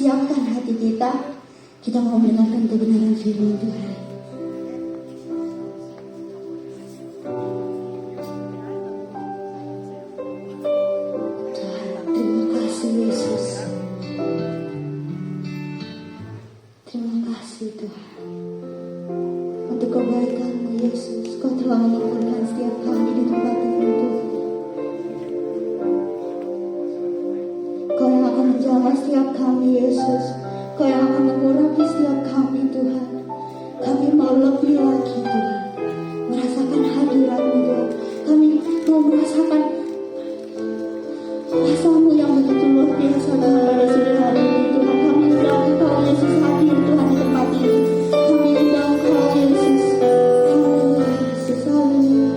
siapkan hati kita. Kita mau mendengarkan kebenaran firman Tuhan. Tuhan, terima kasih Yesus. Terima kasih Tuhan. Untuk kebaikan-Mu Yesus, Kau telah mengumpulkan setiap kami di tempat ini Tuhan. Kau yang akan menjamah setiap kami Yesus. Kau yang akan mengurapi setiap kami Tuhan. Kami mau lebih lagi Tuhan, merasakan hadirat-Mu Tuhan. Kami mau merasakan kuasa-Mu yang begitu luar biasa Tuhan pada sore hari ini Tuhan. Kami undang Engkau Yesus hadir Tuhan di tempat ini. Kami undang Engkau Yesus. Haleluya Yesus, haleluya.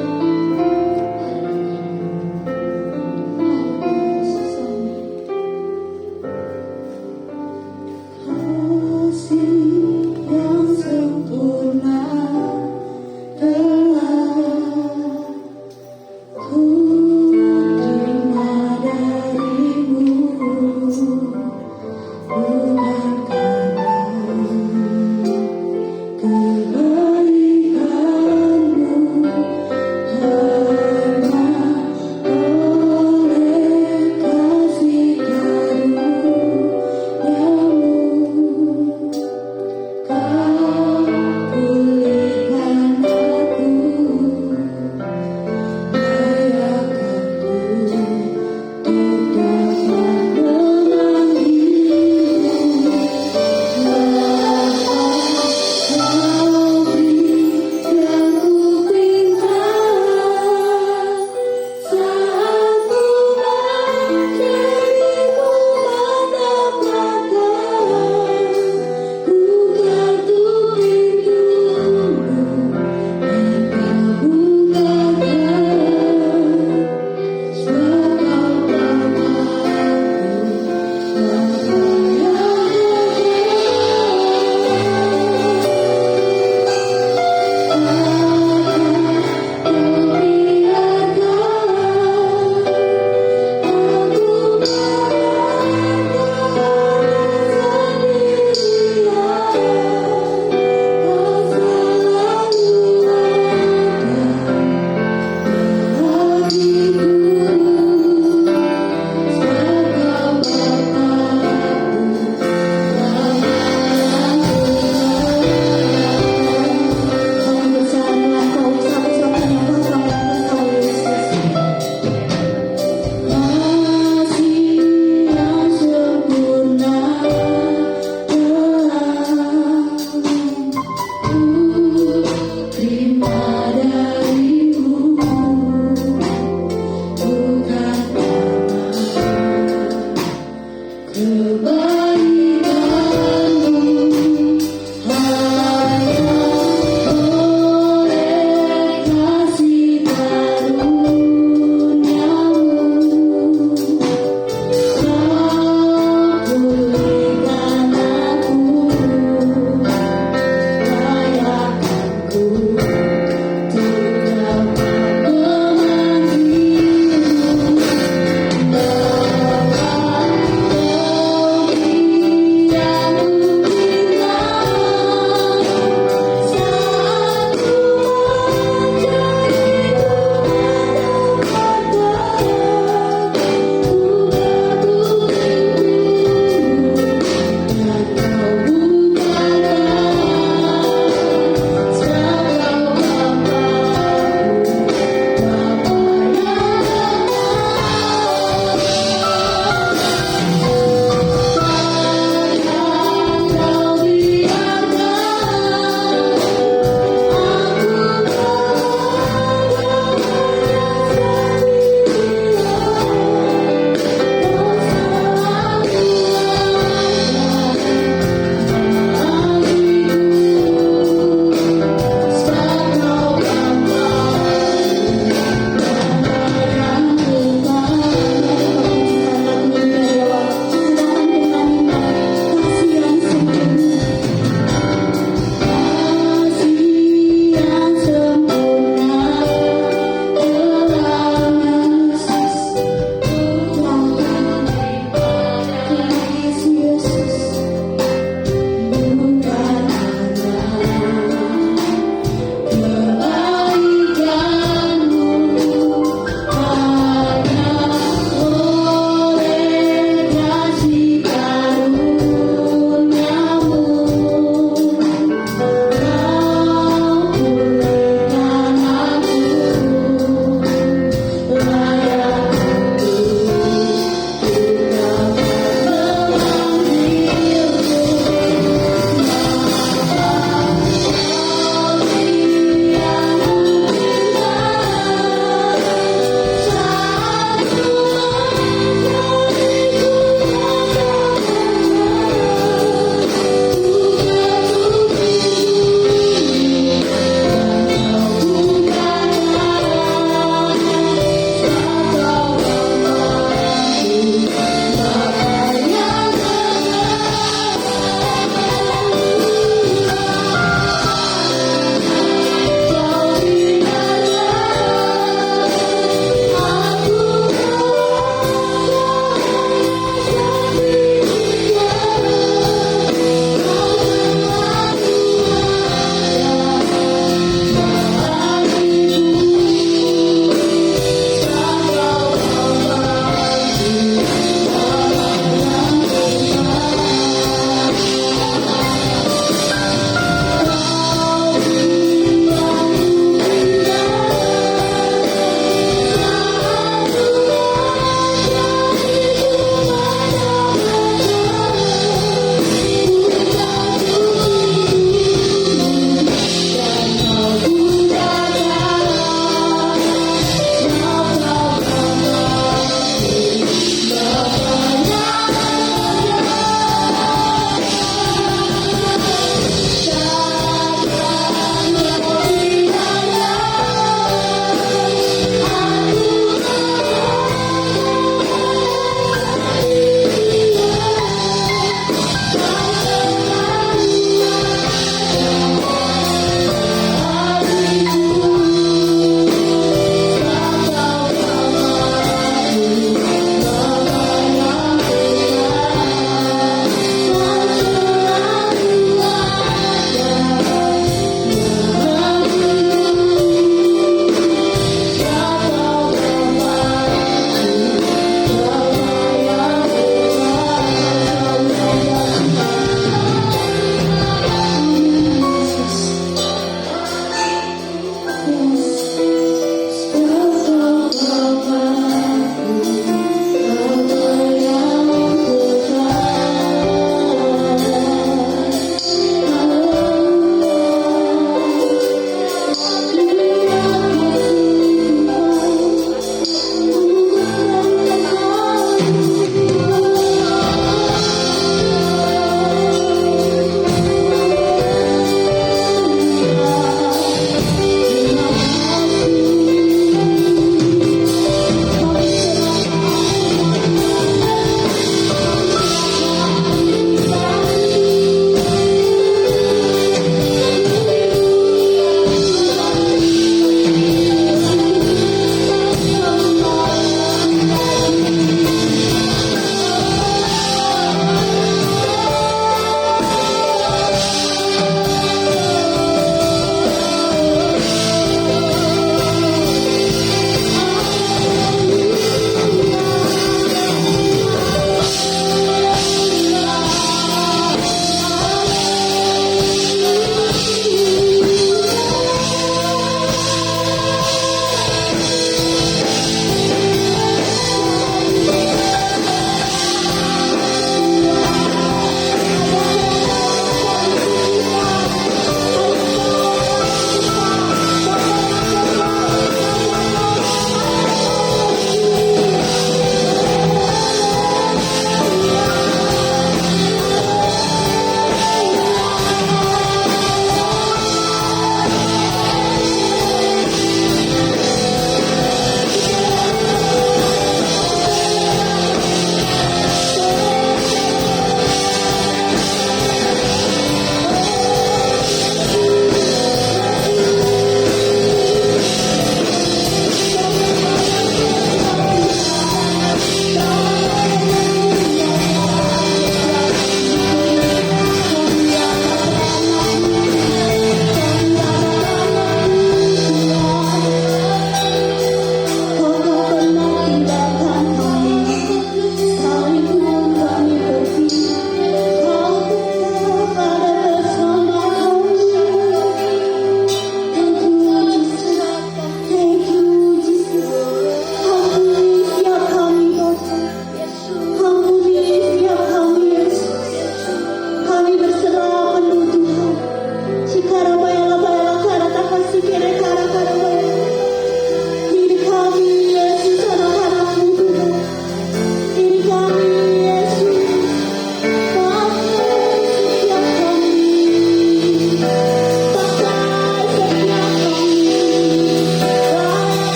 Haleluya Yesus, amin. Kasih yang sempurna telah ku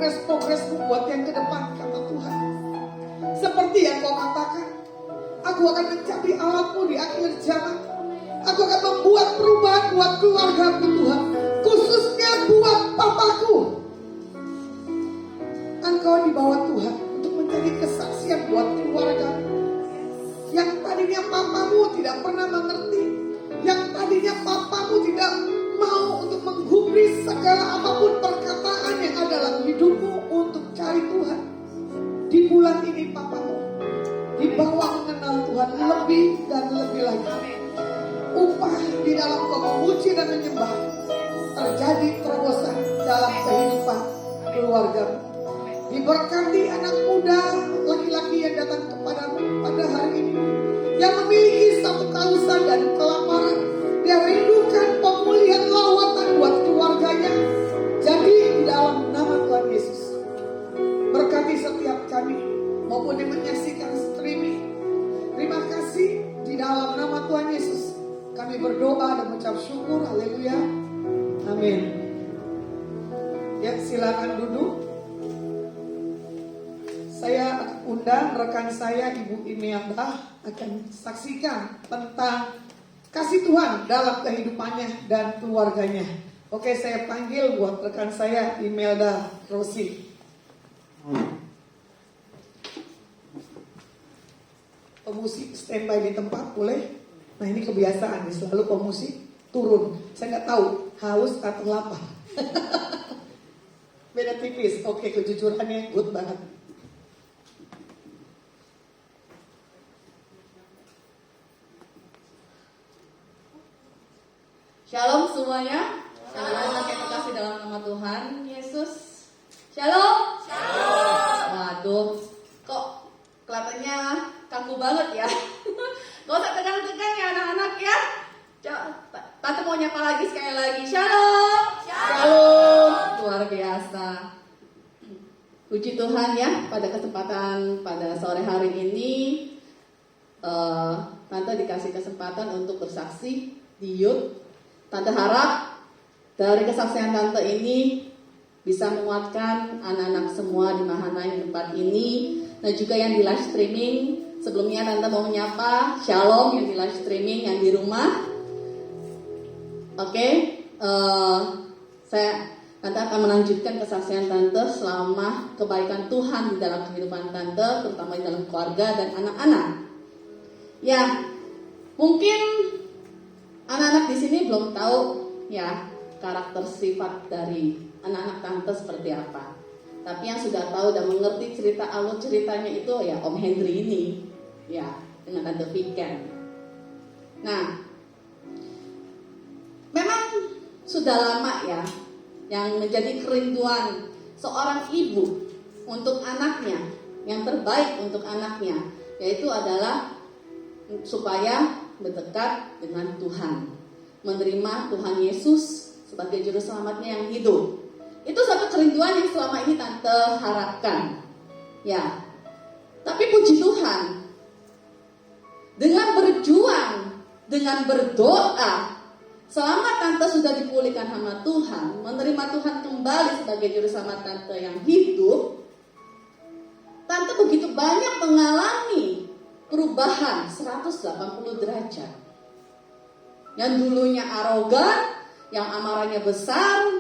progres-progresmu buat yang ke depan, kata Tuhan. Seperti yang kau katakan, aku akan menjadi Allahmu di akhir zaman. Aku akan membuat perubahan buat keluargaku Tuhan, khususnya buat papaku. Engkau dibawa Tuhan untuk menjadi kesaksian buat keluarga. Yang tadinya papamu tidak pernah mengerti, yang tadinya papamu tidak mau untuk menggubris segala apapun perkataan yang ada dalam hidupmu untuk cari Tuhan. Di bulan ini papamu dibawa mengenal Tuhan lebih dan lebih lagi. Upah di dalam kau memuji dan menyembah terjadi terobosan dalam kehidupan keluarga. Diberkati anak muda laki-laki yang datang kepadamu pada hari ini, yang memiliki satu kehausan dan kelaparan. Dia rindukan pemulihan lawatan buat keluarganya. Jadi di dalam nama Tuhan Yesus, berkati setiap kami maupun yang menyaksikan streaming. Terima kasih di dalam nama Tuhan Yesus. Kami berdoa dan mengucap syukur. Haleluya. Amin. Ya, silakan duduk. Saya akan undang rekan saya Ibu Imelda akan saksikan tentang kasih Tuhan dalam kehidupannya dan keluarganya. Oke, saya panggil buat rekan saya Imelda Rosi. Pemusik standby di tempat boleh. Nah, ini kebiasaan nih, selalu pemusik turun. Saya nggak tahu haus atau lapar. Beda tipis. Oke, kejujurannya good banget. Shalom semuanya. Shalom yang terkasih dalam nama Tuhan Yesus. Shalom. Shalom. Waduh, kok kelihatannya kaku banget ya. Gak usah tegang-tegang ya anak-anak ya. Tante mau nyapa lagi sekali lagi. Shalom. Shalom. Luar biasa. Puji Tuhan ya, pada kesempatan pada sore hari ini Tante dikasih kesempatan untuk bersaksi di youth. Tante harap dari kesaksian Tante ini bisa menguatkan anak-anak semua di Mahana di tempat ini, dan juga yang di live streaming. Sebelumnya Tante mau menyapa Shalom yang di live streaming, yang di rumah. Oke, Tante akan melanjutkan kesaksian Tante selama kebaikan Tuhan di dalam kehidupan Tante, terutama di dalam keluarga dan anak-anak. Ya, mungkin anak-anak di sini belum tahu ya karakter sifat dari anak-anak Tante seperti apa. Tapi yang sudah tahu dan mengerti cerita alur ceritanya itu ya Om Henry ini, ya dengan Tante Viken. Nah, memang sudah lama ya yang menjadi kerinduan seorang ibu untuk anaknya, yang terbaik untuk anaknya, yaitu adalah supaya berdekat dengan Tuhan, menerima Tuhan Yesus sebagai juru selamatnya yang hidup. Itu satu kerinduan yang selama ini Tante harapkan. Ya. Tapi puji Tuhan, dengan berjuang, dengan berdoa, selama Tante sudah dipulihkan sama Tuhan, menerima Tuhan kembali sebagai juru selamat Tante yang hidup, Tante begitu banyak mengalami perubahan 180 derajat. Yang dulunya arogan, yang amarahnya besar,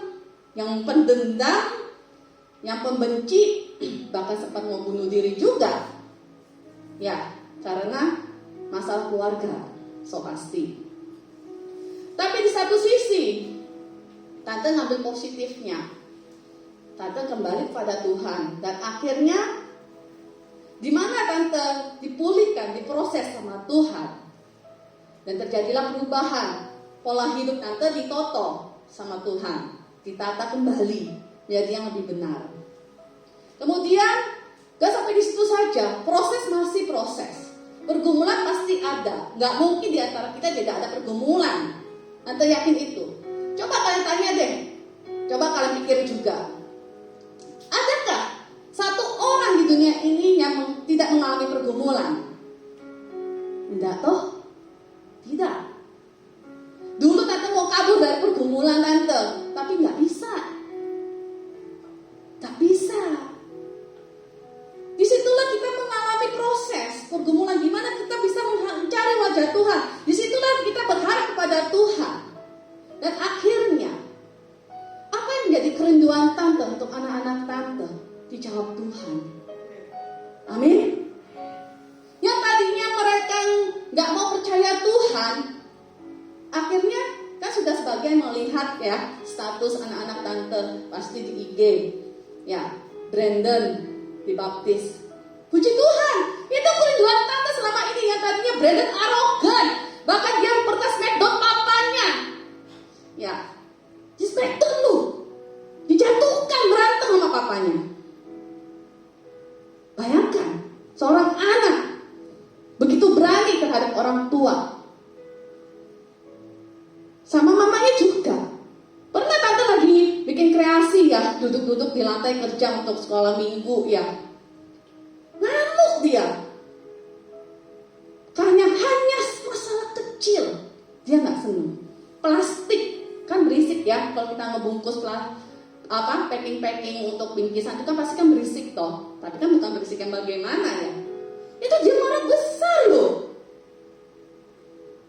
yang pendendam, yang pembenci, bahkan sempat mau bunuh diri juga. Ya, karena masalah keluarga, so pasti. Tapi di satu sisi, Tante ngambil positifnya. Tante kembali kepada Tuhan, dan akhirnya di mana Tante dipulihkan, diproses sama Tuhan, dan terjadilah perubahan. Pola hidup Tante ditoto sama Tuhan, ditata kembali menjadi yang lebih benar. Kemudian gak sampai di situ saja, proses masih proses. Pergumulan pasti ada, gak mungkin di antara kita tidak ada pergumulan. Tante yakin itu. Coba kalian tanya deh, coba kalian pikir juga, adakah satu orang di dunia ini yang tidak mengalami pergumulan? Tidak toh? Tidak. Dulu Tante mau kabur dari pergumulan Tante, tapi nggak bisa. Tak bisa. pergumulan, gimana kita bisa mencari wajah Tuhan. Disitulah kita berharap kepada Tuhan. Dan akhirnya, apa yang menjadi kerinduan tante untuk anak-anak tante? Dijawab Tuhan. Amin. Yang tadinya mereka nggak mau percaya Tuhan, akhirnya kan sudah sebagian melihat ya status anak-anak tante pasti di IG, ya Brandon dibaptis. Puji Tuhan, itu kerinduan tante selama ini. Yang tadinya Brandon arogan, bahkan dia pernah smackdown papanya, ya di smackdown lu, dijatuhkan berantem sama papanya. Bayangkan seorang anak begitu berani terhadap orang tua. Sama mamanya juga. Pernah tante lagi bikin kreasi ya, duduk-duduk di lantai kerja untuk sekolah minggu ya. Ngamuk dia. Karena hanya masalah kecil, dia nggak seneng. Plastik kan berisik ya, kalau kita ngebungkus packing untuk bingkisan itu kan pasti kan berisik toh. Tapi kan bukan berisik yang bagaimana ya. Itu dia marah besar loh.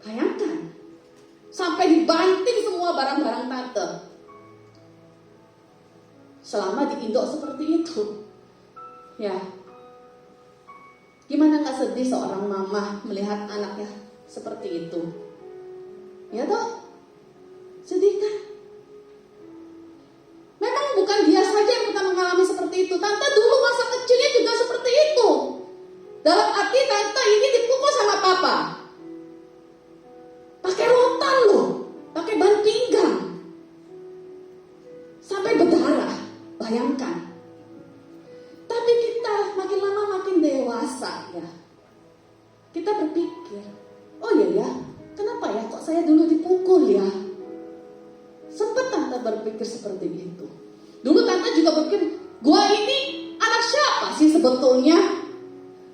Bayangkan. Sampai dibanting semua barang-barang tante. Selama di Indo seperti itu. Ya. Gimana gak sedih seorang mama melihat anaknya seperti itu? Ya toh? Sedih kan? Memang bukan dia saja yang pernah mengalami seperti itu. Tante dulu masa kecilnya juga seperti itu. Dalam arti tante ini dipukul sama papa. Pakai rotan loh, pakai ban pinggang. Sampai berdarah, bayangkan. Tapi kita makin lama makin dewasa ya. Kita berpikir, oh iya ya, kenapa ya kok saya dulu dipukul ya? Sempat tante berpikir seperti itu. Dulu tante juga berpikir, gua ini anak siapa sih sebetulnya?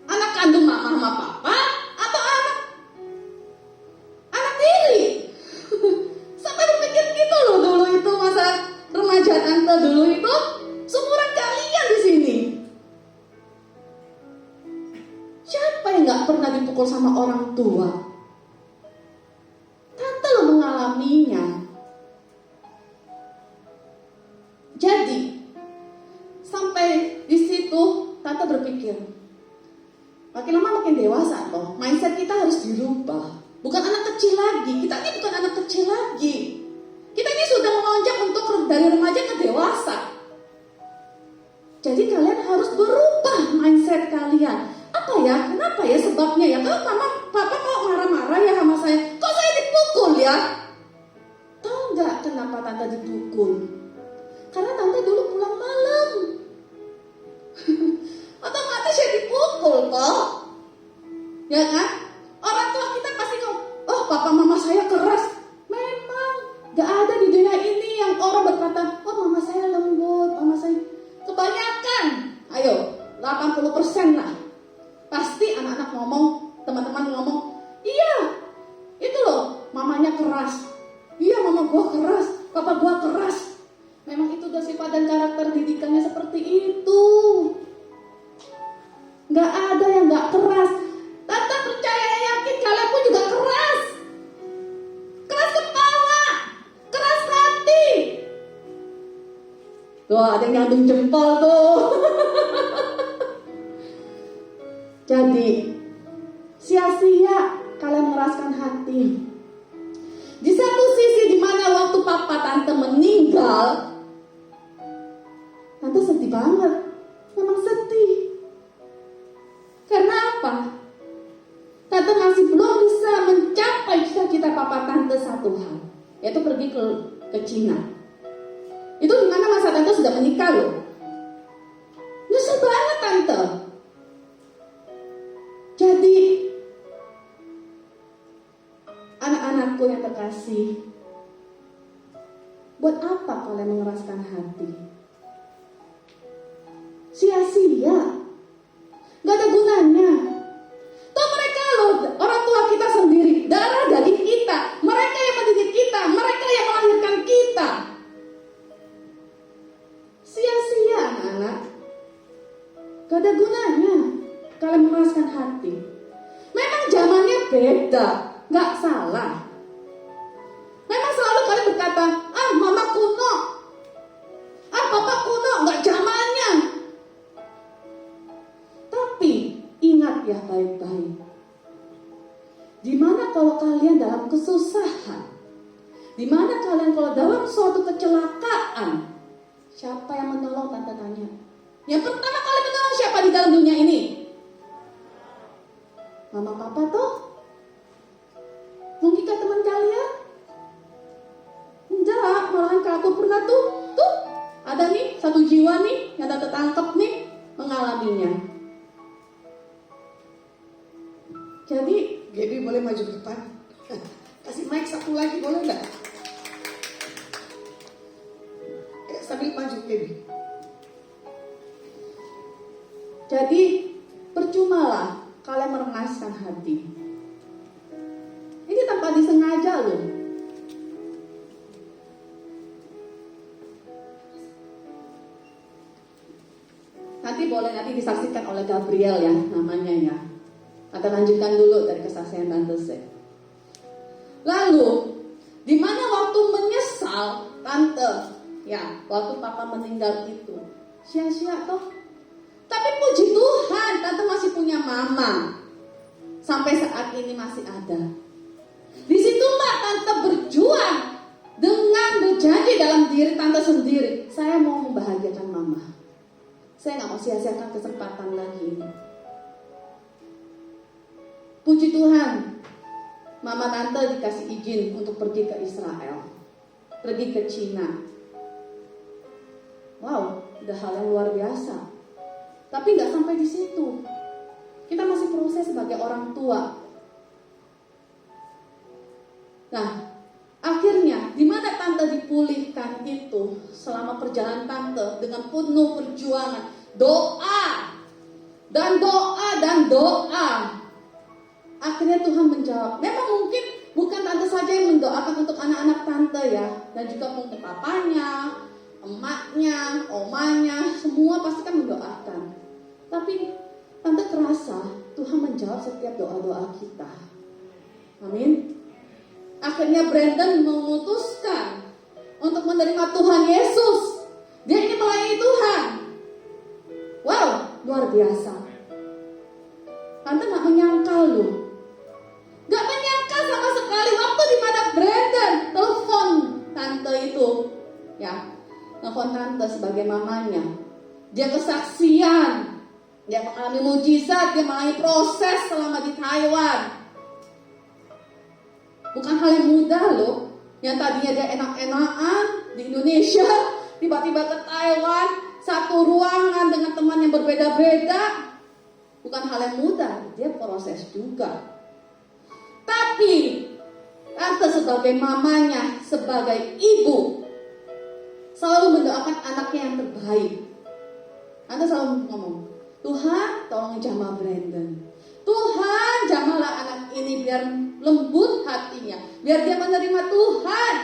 Anak kandung mama sama papa? Atau anak tiri? Sampai berpikir gitu loh dulu itu masa remaja tante dulu itu. Seumuran kalian di sini. Siapa yang gak pernah dipukul sama orang tua? Tante lo mengalaminya. Jadi sampai di situ tante berpikir, makin lama makin dewasa toh, mindset kita harus dirubah. Bukan anak kecil lagi, kita ini bukan anak kecil lagi. Kita ini sudah melonjak untuk dari remaja ke dewasa. Jadi kalian harus berubah mindset kalian. Apa ya? Kenapa ya sebabnya ya? Kalau papa kok marah-marah ya sama saya? Kok saya dipukul ya? Tahu nggak kenapa tante dipukul? Karena tante dulu pulang malam. Otomatis ya dipukul kok. Ya kan? Orang tua kita pasti ngomong, oh papa mama saya keras. Memang gak ada di dunia ini yang orang berkata, oh mama saya lembut, mama saya. Kebanyakan, ayo 80% lah. Pasti anak-anak ngomong, teman-teman ngomong, iya itu loh mamanya keras. Iya mama gua keras, papa gua keras. Memang itu udah sifat dan karakter didikannya seperti itu. Gak ada yang gak keras. Tante percaya yakin kalian pun juga keras. Keras kepala, keras hati. Tuh ada yang nyandung jempol tuh. Jadi sia-sia kalian mengeraskan hati. Di satu sisi di mana waktu papa tante meninggal, tante sedih banget. Memang sedih. Karena apa? Tante masih belum bisa mencapai cita-cita papa tante satu hal, yaitu pergi ke Cina. Itu dimana masa tante sudah menikah loh. Nyesel banget tante. Jadi anak-anakku yang terkasih, buat apa kalian mengeraskan hati? Sia-sia, gak ada gunanya. Toh mereka loh, orang tua kita sendiri, darah daging kita, mereka yang mendidik kita, mereka yang melahirkan kita. Sia-sia anak-anak, gak ada gunanya kalian mengeraskan hati. beda, nggak salah. Memang selalu kalian berkata, mama kuno, papa kuno, nggak zamannya. Tapi ingat ya baik-baik, dimana kalau kalian dalam kesusahan, dimana kalian kalau dalam suatu kecelakaan, siapa yang menolong? Tante tanya. Yang pertama kali menolong siapa di dalam dunia ini? Mama papa toh? Mungkinkah teman kalian? Enggak, malahan aku pernah tuh ada nih satu jiwa nih yang tante tangkap nih mengalaminya. Jadi Gaby boleh maju ke depan. Kasih mic satu lagi boleh nggak? Sambil maju Gaby. Jadi percumalah kalian merengaskan hati. Ini tanpa disengaja loh. Nanti disaksikan oleh Gabriel ya namanya ya. Atau lanjutkan dulu dari kesaksian Tante C. Lalu, di mana waktu menyesal Tante, ya waktu papa meninggal itu sia-sia toh. Tapi puji Tuhan, Tante masih punya mama. Sampai saat ini masih ada. Disitulah Tante berjuang dengan berjanji dalam diri Tante sendiri. Saya mau membahagiakan mama. Saya gak mau sia-siakan kesempatan lagi ini. Puji Tuhan, mama Tante dikasih izin untuk pergi ke Israel. Pergi ke Cina. Wow, udah hal yang luar biasa. Tapi gak sampai di situ. Kita masih proses sebagai orang tua. Nah, akhirnya di mana Tante dipulihkan itu selama perjalanan Tante dengan penuh perjuangan, doa dan doa dan doa. Akhirnya Tuhan menjawab. Memang mungkin bukan Tante saja yang mendoakan untuk anak-anak Tante ya, dan juga mungkin papanya, emaknya, omanya, semua pasti kan mendoakan. Tapi Tante terasa Tuhan menjawab setiap doa-doa kita. Amin. Akhirnya Brandon memutuskan untuk menerima Tuhan Yesus. Dia ingin melayani Tuhan. Wow, luar biasa. Tante gak menyangka loh. Gak menyangka sama sekali waktu di mana Brandon telepon Tante itu. Ya, telepon Tante sebagai mamanya. Dia kesaksian. Dia mengalami mujizat, dia mengalami proses selama di Taiwan. Bukan hal yang mudah loh. Yang tadinya dia enak-enakan di Indonesia, tiba-tiba ke Taiwan, satu ruangan dengan teman yang berbeda-beda. Bukan hal yang mudah, dia proses juga. Tapi Tante sebagai mamanya, sebagai ibu, selalu mendoakan anaknya yang terbaik. Tante selalu ngomong, Tuhan tolong jamah Brandon. Tuhan jamahlah anak ini biar lembut hatinya, biar dia menerima Tuhan.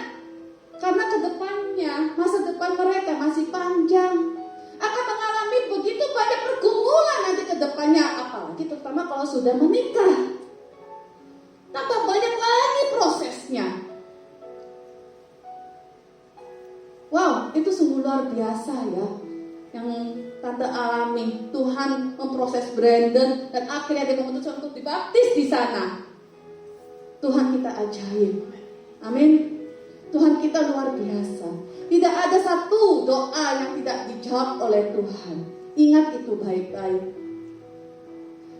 Karena kedepannya, masa depan mereka masih panjang, akan mengalami begitu banyak pergumulan nanti kedepannya, apalagi terutama kalau sudah menikah. Tambah banyak lagi prosesnya. Wow, itu sungguh luar biasa ya yang Tante alami. Tuhan memproses Brandon dan akhirnya dia memutuskan untuk dibaptis di sana. Tuhan kita ajaib. Amin. Tuhan kita luar biasa. Tidak ada satu doa yang tidak dijawab oleh Tuhan. Ingat itu baik-baik.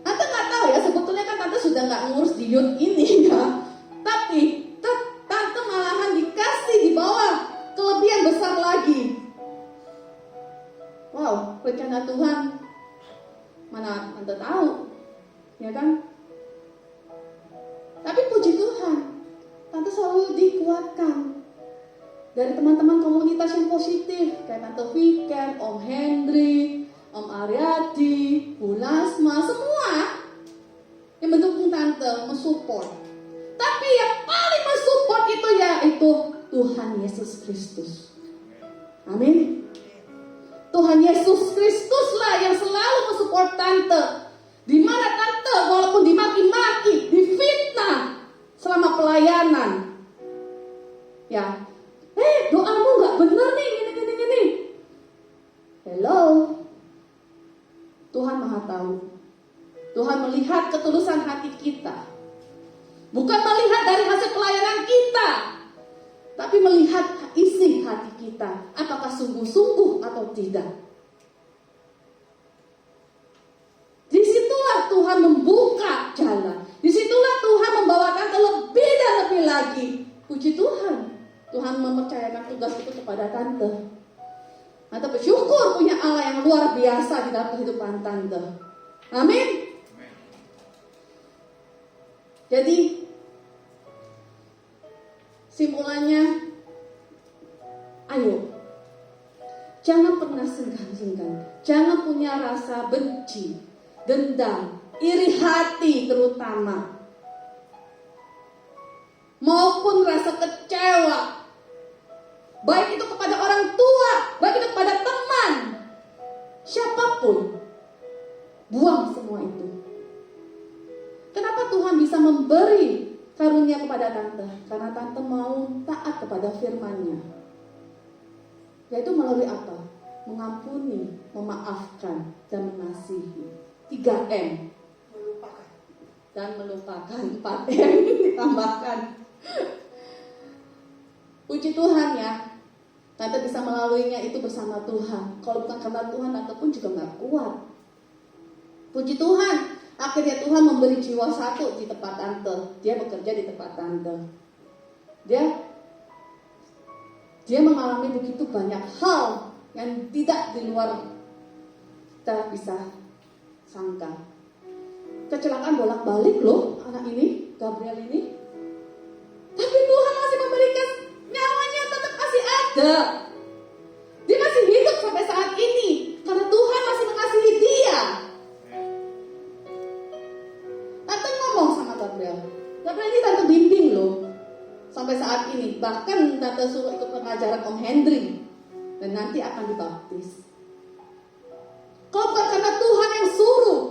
Tante gak tahu ya, sebetulnya kan Tante sudah gak ngurus di youth ini ya. Tapi Tante malahan dikasih di bawah kelebihan besar lagi. Wow, rencana Tuhan mana Tante tahu, ya kan? Tapi puji Tuhan, Tante selalu dikuatkan dari teman-teman komunitas yang positif, kayak Tante Viken, Om Hendri, Om Aryadi, Bu Lasma, semua yang mendukung Tante, mensupport. Tapi yang paling mensupport itu yaitu Tuhan Yesus Kristus. Amin. Tuhan Yesus Kristuslah yang selalu mensupport Tante. Di mana Tante walaupun dimaki-maki, difitnah melihat ketulusan hati kita. Bukan melihat dari hasil pelayanan kita, tapi melihat isi hati kita, apakah sungguh-sungguh atau tidak. Disitulah Tuhan membuka jalan. Disitulah Tuhan membawakan lebih dan lebih lagi. Puji Tuhan, Tuhan mempercayakan tugas itu kepada tante. Tante bersyukur punya Allah yang luar biasa di dalam kehidupan tante. Amin. Jadi simpulannya, ayo, jangan pernah senggan-senggan, jangan punya rasa benci, dendam, iri hati terutama, maupun rasa kecewa, baik itu kepada orang tua, baik itu kepada teman, siapapun. Buang semua itu. Kenapa Tuhan bisa memberi karunia kepada tante? Karena tante mau taat kepada firman-Nya. Yaitu melalui apa? Mengampuni, memaafkan, dan mengasihi. 3M. Melupakan. Dan melupakan. 4M ditambahkan. Puji Tuhan ya, tante bisa melaluinya itu bersama Tuhan. Kalau bukan karena Tuhan, tante pun juga gak kuat. Puji Tuhan, akhirnya Tuhan memberi jiwa satu di tempat tante. Dia bekerja di tempat tante. Dia mengalami begitu banyak hal yang tidak di luar kita bisa sangka. Kecelakaan bolak-balik loh anak ini, Gabriel ini. Tapi Tuhan masih memberikan nyawanya, tetap masih ada. Dia masih hidup sampai saat ini karena Tuhan masih mengasihi dia. Tante ngomong sama Gabriel ini tante bimbing loh sampai saat ini. Bahkan tante suruh ikut pengajaran Om Hendry dan nanti akan dibaptis. Kalau bukan karena Tuhan yang suruh,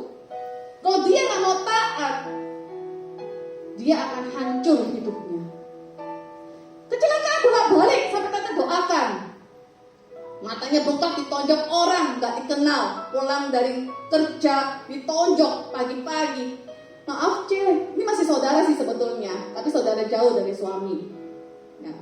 kalau dia gak mau taat, dia akan hancur hidupnya. Kecelakaan bolak-balik sampai tante doakan. Matanya bengkak, ditonjok orang gak dikenal, pulang dari kerja ditonjok pagi-pagi. Maaf Ce, ini masih saudara sih sebetulnya, tapi saudara jauh dari suami ya.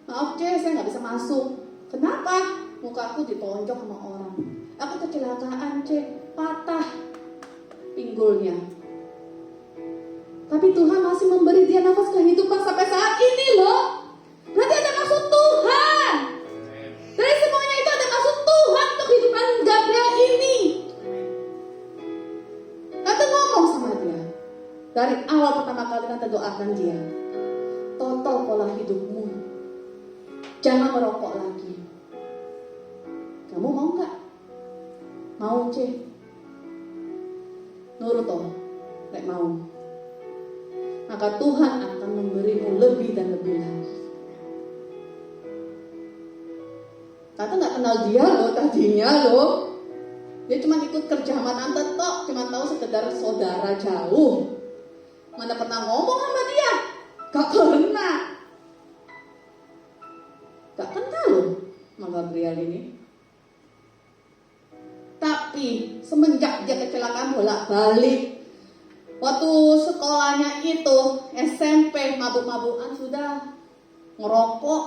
Maaf Ce, saya gak bisa masuk. Kenapa? Mukaku ditonjok sama orang. Aku kecelakaan Ce, patah pinggulnya. Tapi Tuhan masih memberi dia nafas kehidupan sampai saat ini loh. Berarti ada maksud Tuhan. Dari semuanya itu ada maksud Tuhan untuk kehidupan Gabriel ini. Tante ngomong sama dia. Dari awal pertama kali tante doakan dia. Total pola hidupmu. Jangan merokok lagi. Kamu mau gak? Mau Ce? Nurut toh, nek mau. Maka Tuhan akan memberimu lebih dan lebih lagi. Tante gak kenal dia loh tadinya loh. Dia cuma ikut kerja sama tante tok, cuma tahu sekedar saudara jauh. Mana pernah ngomong sama dia? Gak pernah. Gak kenal loh sama Gabriel ini. Tapi semenjak dia kecelakaan bolak-balik, waktu sekolahnya itu SMP mabuk-mabukan sudah ngerokok.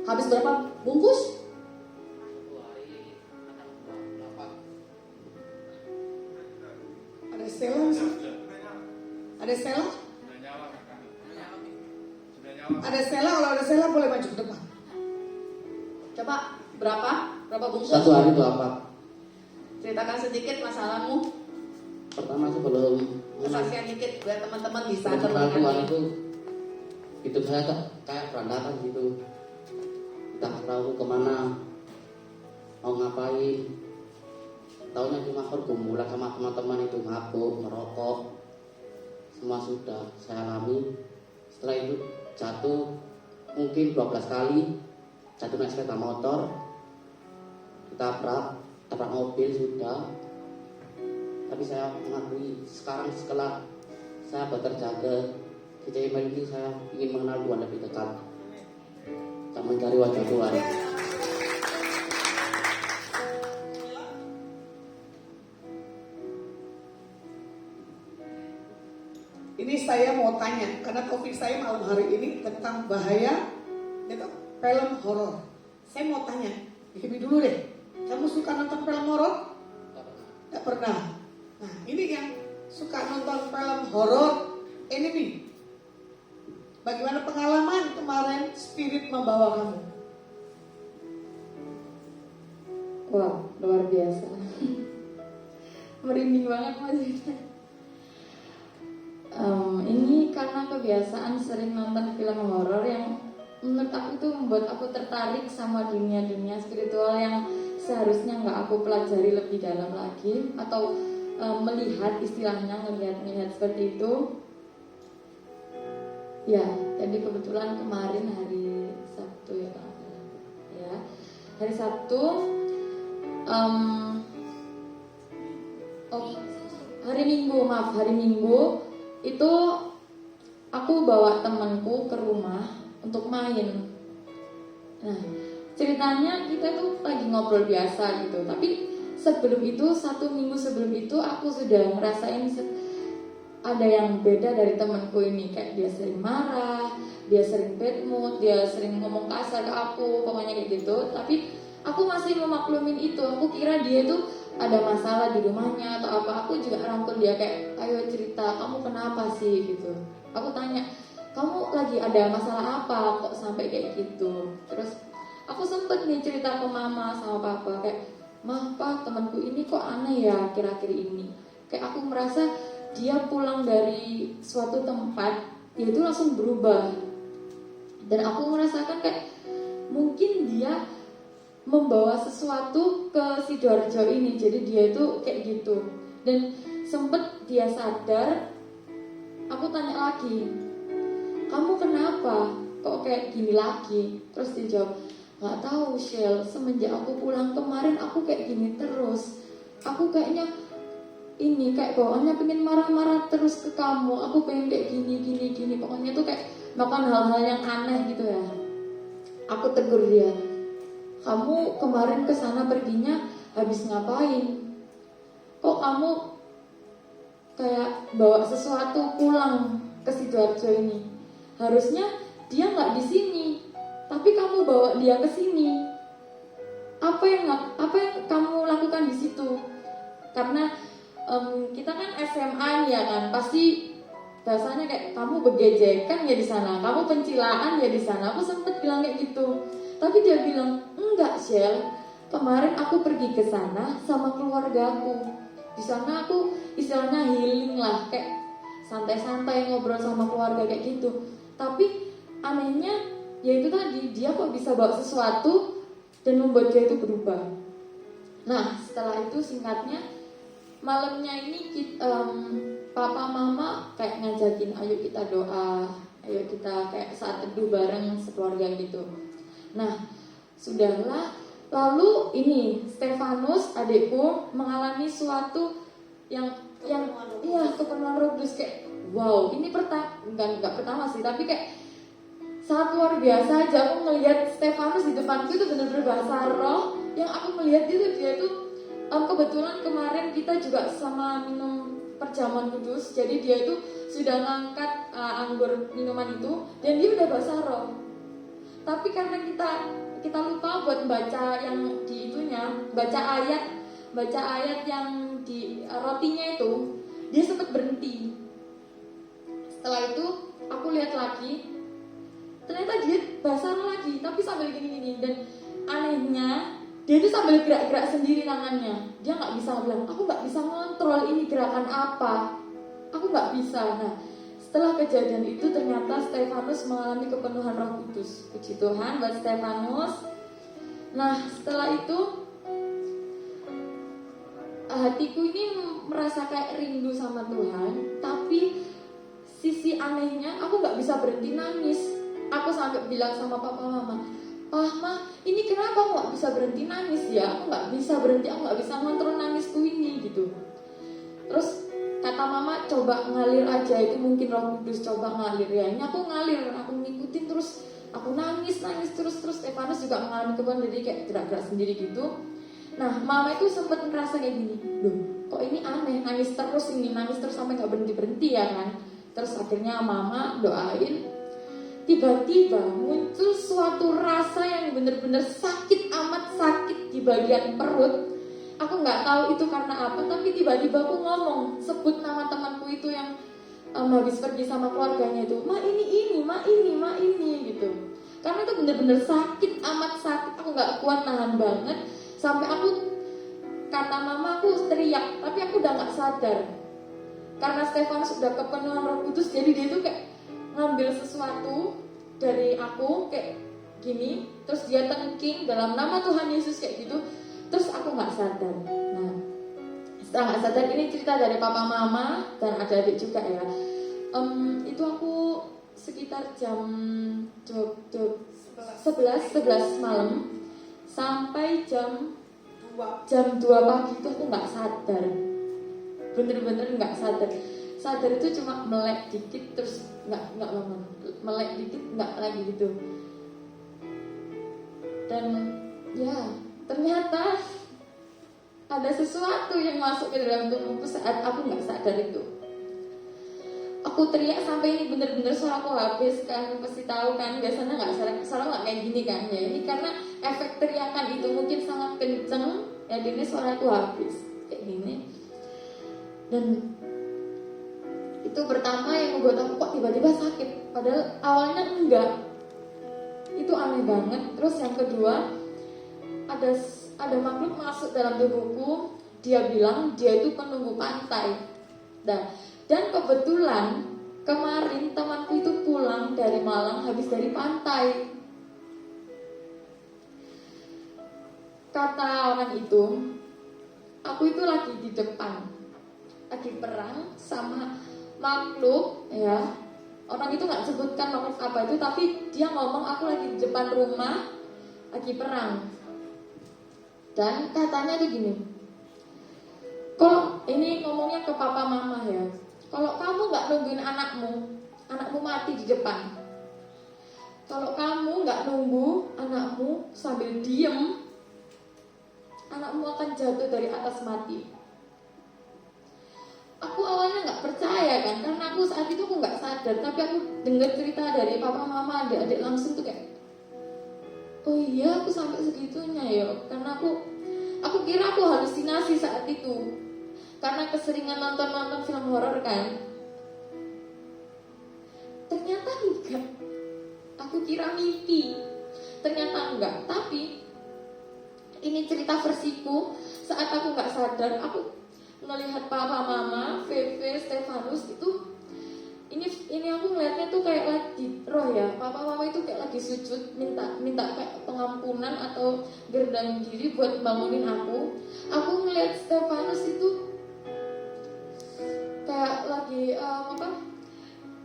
Habis berapa bungkus? Ada Stella? Ada Stella? Ada Stella, kalau ada Stella boleh maju ke depan. Coba berapa bungkus? Satu hari itu apa? Ceritakan sedikit masalahmu. Pertama sebelum Kesaksian dikit biar teman-teman bisa kenal Tuhan terlihat. itu hidup saya kayak berantakan gitu. Entah tahu kemana, mau ngapain. Taunya cuma pergumulan sama teman-teman itu, mabuk, merokok. Semua sudah saya alami. Setelah itu jatuh mungkin 12 kali. Jatuh naik sepeda motor, tabrak mobil sudah. Tapi saya mengakui sekarang setelah saya bekerja ke GCML ini, saya ingin mengenal Tuhan lebih dekat dan mencari wajah Tuhan. Ini saya mau tanya, karena topik saya malam hari ini tentang bahaya gitu, film horor. Saya mau tanya, Happy dulu deh. Kamu suka nonton film horor? Gak pernah. Nah, ini yang suka nonton film horor, ini nih. Bagaimana pengalaman kemarin Spirit membawa kamu? Wah, luar biasa. Merinding banget maksudnya. Ini karena kebiasaan sering nonton film horor yang menurut aku tuh membuat aku tertarik sama dunia-dunia spiritual yang seharusnya nggak aku pelajari lebih dalam lagi, atau melihat, istilahnya melihat seperti itu. Ya, jadi kebetulan kemarin hari Sabtu ya, kalau nggak salah. Ya, hari Sabtu. Hari Minggu itu aku bawa temanku ke rumah untuk main. Nah, ceritanya kita tuh lagi ngobrol biasa gitu, tapi sebelum itu, 1 minggu sebelum itu aku sudah ngerasain ada yang beda dari temanku ini. Kayak dia sering marah, dia sering bad mood, dia sering ngomong kasar ke aku, pokoknya kayak gitu. Tapi aku masih memaklumin itu. Aku kira dia itu ada masalah di rumahnya atau apa. Aku juga rangkul dia kayak, ayo cerita, kamu kenapa sih gitu. Aku tanya, kamu lagi ada masalah apa kok sampai kayak gitu. Terus aku sempet nih cerita ke mama sama papa kayak, "Ma, Pa, temanku ini kok aneh ya akhir-akhir ini." Kayak aku merasa dia pulang dari suatu tempat, dia itu langsung berubah. Dan aku merasakan kayak mungkin dia membawa sesuatu ke Sidoarjo ini. Jadi dia itu kayak gitu. Dan sempet dia sadar, aku tanya lagi, "Kamu kenapa? Kok kayak gini lagi?" Terus dia jawab, "Gak tahu, Shell, semenjak aku pulang kemarin aku kayak gini terus. Aku kayaknya ini kayak bawaannya pengen marah-marah terus ke kamu. Aku pengen kayak gini. Pokoknya tuh kayak melakukan hal-hal yang aneh gitu ya." Aku tegur dia, "Kamu kemarin kesana perginya habis ngapain? Kok kamu kayak bawa sesuatu pulang ke Sidoarjo ini? Harusnya dia nggak di sini, tapi kamu bawa dia ke sini. Apa yang kamu lakukan di situ?" Karena kita kan SMA nih ya kan, pasti bahasanya kayak kamu begejekan ya di sana, kamu pencilaan ya di sana. Aku sempet bilang kayak gitu, tapi dia bilang, "Enggak, Shell. Kemarin aku pergi ke sana sama keluargaku. Di sana aku istilahnya healing lah, kayak santai-santai ngobrol sama keluarga kayak gitu. Tapi anehnya, ya itu tadi, dia kok bisa bawa sesuatu dan membuat dia itu berubah." Nah, setelah itu singkatnya, malamnya ini papa mama kayak ngajakin, ayo kita doa, ayo kita kayak saat teduh bareng sekeluarga gitu. Nah, sudahlah. Lalu ini Stefanus adikku mengalami suatu yang kepenuhan Roh Kudus. Kayak wow, ini enggak pertama sih, tapi kayak sangat luar biasa aja. Aku ngelihat Stefanus di depanku itu benar-benar bahasa roh. Yang aku melihat itu dia itu kebetulan kemarin kita juga sama minum perjamuan kudus. Jadi dia itu sudah ngangkat anggur minuman itu dan dia udah bahasa roh. Tapi karena kita lupa buat baca yang di itunya, baca ayat yang di rotinya itu, dia sempat berhenti. Setelah itu aku lihat lagi, ternyata dia bahasa roh lagi, tapi sambil gini-gini. Dan anehnya, dia itu sambil gerak-gerak sendiri tangannya. Dia nggak bisa bilang, aku nggak bisa ngontrol ini gerakan apa, aku nggak bisa. Nah, setelah kejadian itu ternyata Stefanus mengalami kepenuhan Roh Kudus. Puji Tuhan buat Stefanus. Nah, setelah itu hatiku ini merasa kayak rindu sama Tuhan. Tapi sisi anehnya, aku nggak bisa berhenti nangis. Aku sampai bilang sama papa mama, "Pah, Ma, ini kenapa aku gak bisa berhenti nangis ya? Aku gak bisa berhenti, aku gak bisa ngontrol nangisku ini," gitu. Terus kata mama, "Coba ngalir aja, itu mungkin Roh Kudus, coba ngalir ya." Ini aku ngalir, aku ngikutin terus, aku nangis terus. Stefanus juga mengalami kepenuhan, jadi kayak gerak-gerak sendiri gitu. Nah, mama itu sempat ngerasa kayak gini, "Loh, kok ini aneh, nangis terus sampai gak berhenti-berhenti ya kan?" Terus akhirnya mama doain. Tiba-tiba muncul suatu rasa yang benar-benar sakit, amat sakit di bagian perut. Aku nggak tahu itu karena apa, tapi tiba-tiba aku ngomong, sebut nama temanku itu yang habis pergi sama keluarganya itu, ma ini gitu. Karena itu benar-benar sakit, amat sakit. Aku nggak kuat nahan banget. Sampai aku, kata mama, aku teriak, tapi aku udah nggak sadar. Karena Stefanus sudah kepenuhan Roh Kudus, jadi dia tuh kayak ngambil sesuatu dari aku kayak gini, terus dia tengking dalam nama Tuhan Yesus kayak gitu, terus aku nggak sadar. Nah, setelah nggak sadar, ini cerita dari papa mama dan adik-adik juga ya. Itu aku sekitar jam 11 malam sampai jam 2 pagi itu aku nggak sadar, bener-bener nggak sadar. Sadar itu cuma melek dikit terus nggak bangun, melek dikit nggak lagi gitu. Dan ya ternyata ada sesuatu yang masuk ke dalam tubuhku saat aku nggak sadar itu. Aku teriak sampai ini bener-bener suaraku habis kan, pasti tahu kan, biasanya nggak suara nggak kayak gini kan ya. Ini karena efek teriakan itu mungkin sangat kenceng, ya ini suaraku habis kayak gini. Dan itu pertama yang membuat aku kok tiba-tiba sakit, padahal awalnya enggak. Itu aneh banget. Terus yang kedua, ada makhluk masuk dalam tubuhku. Dia bilang dia itu penunggu pantai. Dan kebetulan kemarin temanku itu pulang dari Malang habis dari pantai. Kata orang itu, aku itu lagi di depan, lagi perang sama makhluk ya. Orang itu nggak sebutkan makhluk apa itu, tapi dia ngomong aku lagi di depan rumah lagi perang. Dan katanya tuh gini, kalau ini ngomongnya ke papa mama ya, kalau kamu nggak nungguin anakmu mati di depan. Kalau kamu nggak nunggu anakmu sambil diem, anakmu akan jatuh dari atas mati. Aku awalnya nggak percaya kan, karena aku saat itu aku nggak sadar, tapi aku dengar cerita dari papa mama, adik-adik langsung tuh kayak, oh iya aku sampai segitunya ya, karena aku kira aku halusinasi saat itu, karena keseringan nonton film horor kan. Ternyata enggak, aku kira mimpi, ternyata enggak. Tapi ini cerita versiku saat aku nggak sadar, aku melihat papa mama, Veve, Stefanus itu, ini aku ngeliatnya tuh kayak lagi roh ya. Papa mama itu kayak lagi sujud minta kayak pengampunan atau berendam diri buat bangunin aku. Aku ngeliat Stefanus itu kayak lagi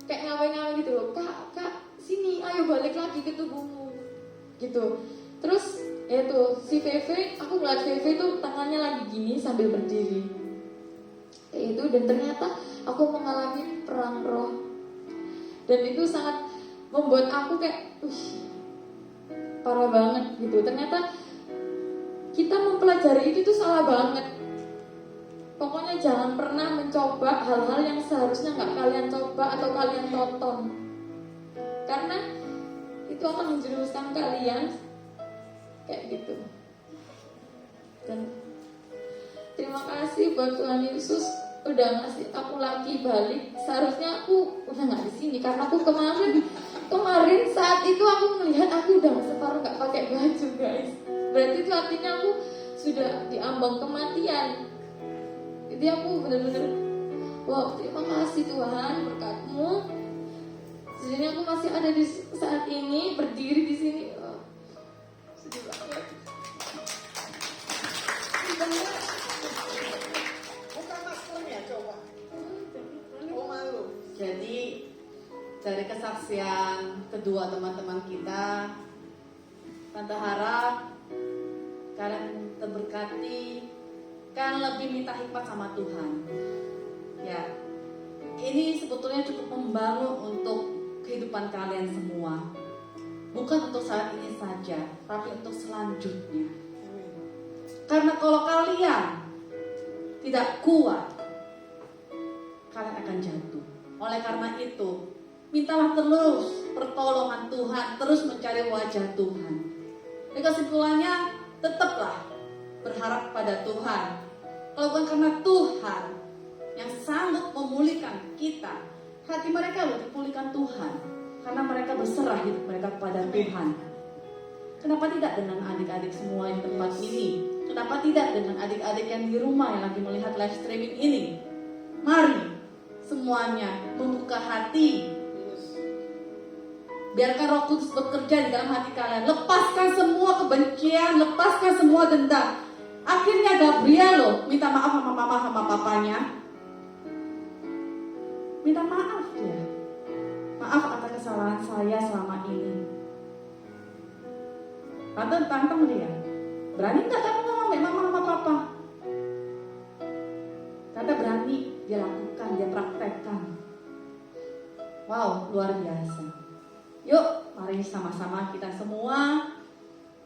kayak ngawe-ngawe gitu loh. Kak, sini, ayo balik lagi ke tubuhmu gitu. Terus ya tuh si Veve, aku ngeliat Veve tuh tangannya lagi gini sambil berdiri kayak itu. Dan ternyata aku mengalami perang roh, dan itu sangat membuat aku kayak parah banget gitu. Ternyata kita mempelajari itu tuh salah banget. Pokoknya jangan pernah mencoba hal-hal yang seharusnya nggak kalian coba atau kalian tonton, karena itu akan menjerumuskan kalian kayak gitu. Dan terima kasih buat Tuhan Yesus udah ngasih aku lagi balik. Seharusnya aku udah nggak di sini, karena aku kemarin saat itu aku melihat aku udah separuh nggak pakai baju guys. Berarti itu artinya aku sudah diambang kematian. Jadi aku benar-benar wow, terima kasih Tuhan berkat-Mu. Jadi aku masih ada di saat ini, berdiri di sini. Oh, sedih banget. Buka maskernya coba. Oh malu. Jadi dari kesaksian kedua teman-teman kita, Tante harap kalian terberkati, kalian lebih minta hikmat sama Tuhan. Ya, ini sebetulnya cukup membangun untuk kehidupan kalian semua. Bukan untuk saat ini saja, tapi untuk selanjutnya. Karena kalau kalian tidak kuat, kalian akan jatuh. Oleh karena itu, mintalah terus pertolongan Tuhan, terus mencari wajah Tuhan. Dan kesimpulannya, tetaplah berharap pada Tuhan. Kalau bukan karena Tuhan yang sanggup memulihkan kita, hati mereka loh dipulihkan Tuhan, karena mereka berserah hidup mereka kepada Tuhan. Kenapa tidak dengan adik-adik semua di tempat ini? Kenapa tidak dengan adik-adik yang di rumah yang lagi melihat live streaming ini? Mari semuanya membuka hati. Biarkan Roh Kudus bekerja di dalam hati kalian. Lepaskan semua kebencian, lepaskan semua dendam. Akhirnya Gabriel loh minta maaf sama mama sama papanya. Minta maaf ya. Maaf atas kesalahan saya selama ini. Tantang dia. Berani nggak kamu ngomong sama mama sama papa? Tante berani, dia lakukan, dia praktekkan. Wow, luar biasa. Yuk, mari sama-sama kita semua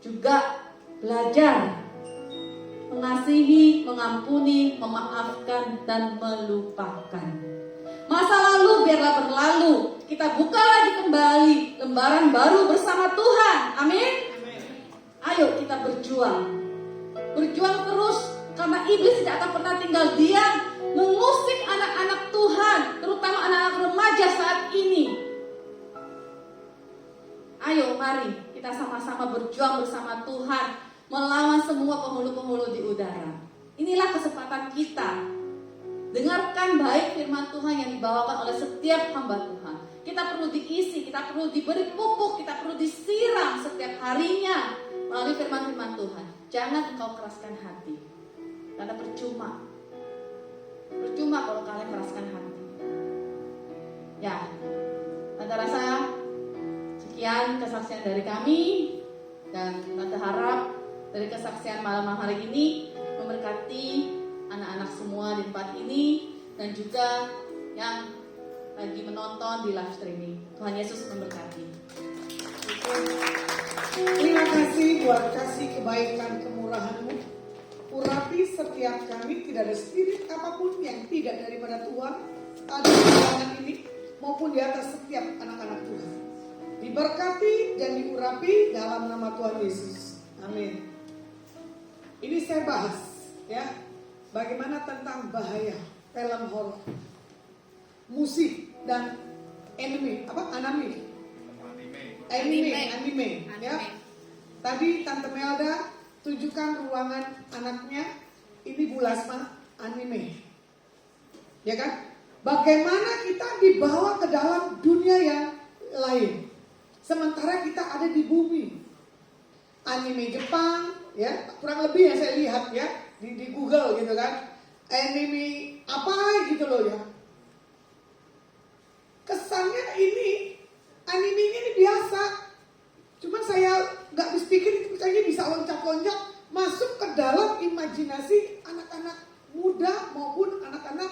juga belajar mengasihi, mengampuni, memaafkan, dan melupakan. Masa lalu biarlah berlalu. Kita buka lagi kembali lembaran baru bersama Tuhan. Amin. Ayo kita berjuang. Berjuang terus, karena iblis tidak akan pernah tinggal diam mengusik anak-anak Tuhan, terutama anak-anak remaja saat ini. Ayo mari kita sama-sama berjuang bersama Tuhan, melawan semua penghulu-penghulu di udara. Inilah kesempatan kita. Dengarkan baik firman Tuhan yang dibawakan oleh setiap hamba Tuhan. Kita perlu diisi, kita perlu diberi pupuk, kita perlu disiram setiap harinya melalui firman-firman Tuhan. Jangan engkau keraskan hati, karena percuma kalau kalian keraskan hati. Ya, Tante rasa sekian kesaksian dari kami, dan Tante harap dari kesaksian malam hari ini memberkati anak-anak semua di tempat ini dan juga yang lagi menonton di live streaming. Tuhan Yesus memberkati. Terima kasih buat kasih kebaikan kemurahan-Mu. Urapi setiap kami, tidak ada spirit apapun yang tidak daripada Tuhan ada di ruangan ini maupun di atas setiap anak-anak Tuhan. Diberkati dan diurapi dalam nama Tuhan Yesus. Amin. Ini saya bahas ya, bagaimana tentang bahaya film horor, musik dan anime ya. Tadi Tante Melda tunjukkan ruangan anaknya, ini Bu Lasma anime, ya kan? Bagaimana kita dibawa ke dalam dunia yang lain, sementara kita ada di bumi. Anime Jepang, ya kurang lebih yang saya lihat ya di Google gitu kan, anime apa gitu loh ya. Kesannya ini animenya ini biasa, cuman saya nggak habis pikir itu kayaknya bisa loncat-loncat masuk ke dalam imajinasi anak-anak muda maupun anak-anak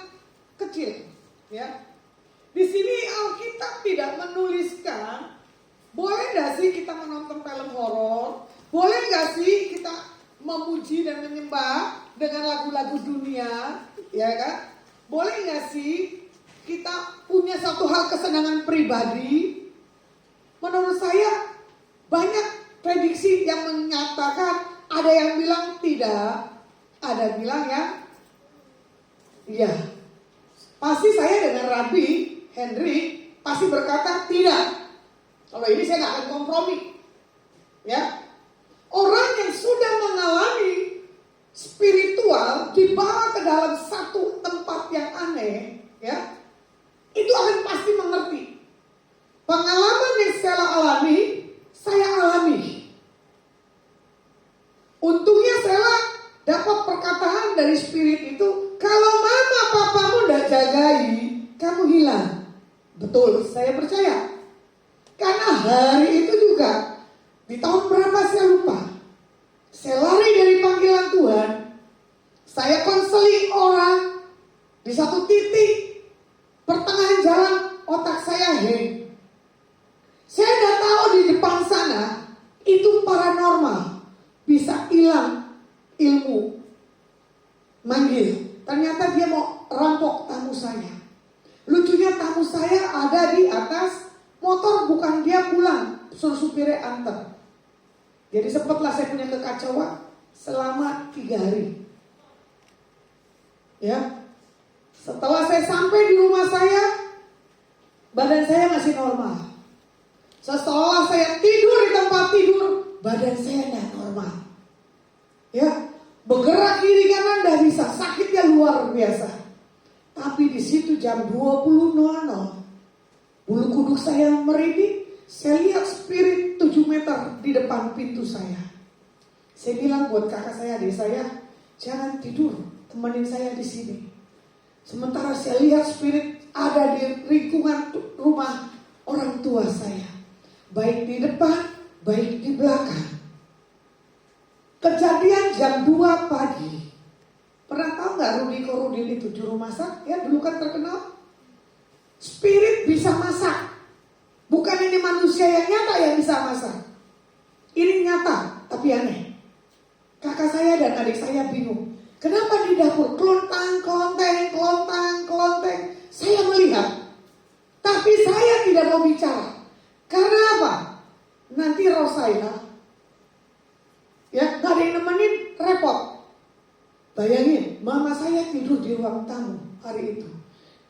kecil, ya. Di sini Alkitab tidak menuliskan boleh nggak sih kita menonton film horor, boleh nggak sih kita memuji dan menyembah dengan lagu-lagu dunia, ya kan? Boleh nggak sih kita punya satu hal kesenangan pribadi? Menurut saya banyak prediksi yang menyatakan, ada yang bilang tidak, ada yang bilang ya, iya. Pasti saya dengan Rabbi Henry pasti berkata tidak. Kalau ini saya nggak akan kompromi, ya. Orang yang sudah mengalami spiritual dibawa ke dalam satu tempat yang aneh, ya, itu akan pasti mengerti. Pengalaman yang saya alami, saya alami. Untungnya saya dapat perkataan dari spirit itu, kalau mama papamu udah jagai, kamu hilang. Betul, saya percaya. Karena hari itu juga, di tahun berapa saya lupa, saya lari dari panggilan Tuhan, saya konseling orang, di satu titik, pertengahan jalan otak saya hang. Saya udah tahu di depan sana, itu paranormal, bisa hilang ilmu. Manggil, ternyata dia mau rampok tamu saya. Lucunya tamu saya ada di atas motor, bukan dia pulang, suruh supirnya antar. Jadi sempatlah saya punya kekacauan selama 3 hari. Ya, setelah saya sampai di rumah saya, badan saya masih normal. Setelah saya tidur di tempat tidur, badan saya tidak normal. Ya, bergerak kiri kanan tidak bisa, sakitnya luar biasa. Tapi di situ jam 20.00, bulu kuduk saya merinding. Saya lihat spirit 7 meter di depan pintu saya. Saya bilang buat kakak saya, adik saya, jangan tidur, temenin saya di sini. Sementara saya lihat spirit ada di lingkungan rumah orang tua saya, baik di depan, baik di belakang. Kejadian jam 2 pagi. Pernah tahu nggak Rudi Korudin itu juru masak? Ya, dulu kan terkenal. Spirit bisa masak. Bukan ini manusia yang nyata yang bisa masak. Ini nyata, tapi aneh. Kakak saya dan adik saya bingung. Kenapa di dapur kelontang, kelonteng, kelontang, kelonteng? Saya melihat, tapi saya tidak mau bicara. Karena apa? Nanti roh saya, ya, gak ada yang nemenin, repot. Bayangin, mama saya tidur di ruang tamu hari itu.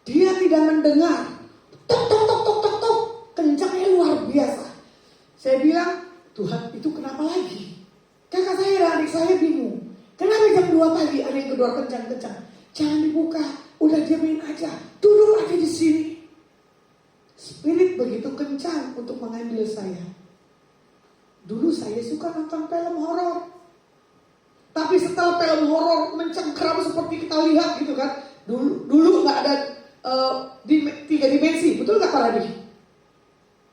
Dia tidak mendengar. Tok, tok, tok, tok, tok, tok. Kencangnya luar biasa. Saya bilang, Tuhan, itu kenapa lagi? Kakak saya dan adik saya bingung. Kenapa jam 2 pagi ada yang gedor kencang-kencang? Jangan dibuka, udah diamin aja. Duduk aja di sini. Spirit begitu kencang untuk mengambil saya. Dulu saya suka nonton film horor. Tapi setelah film horor mencengkeram seperti kita lihat gitu kan. Dulu nggak ada 3 dimensi, betul nggak Pak Radi?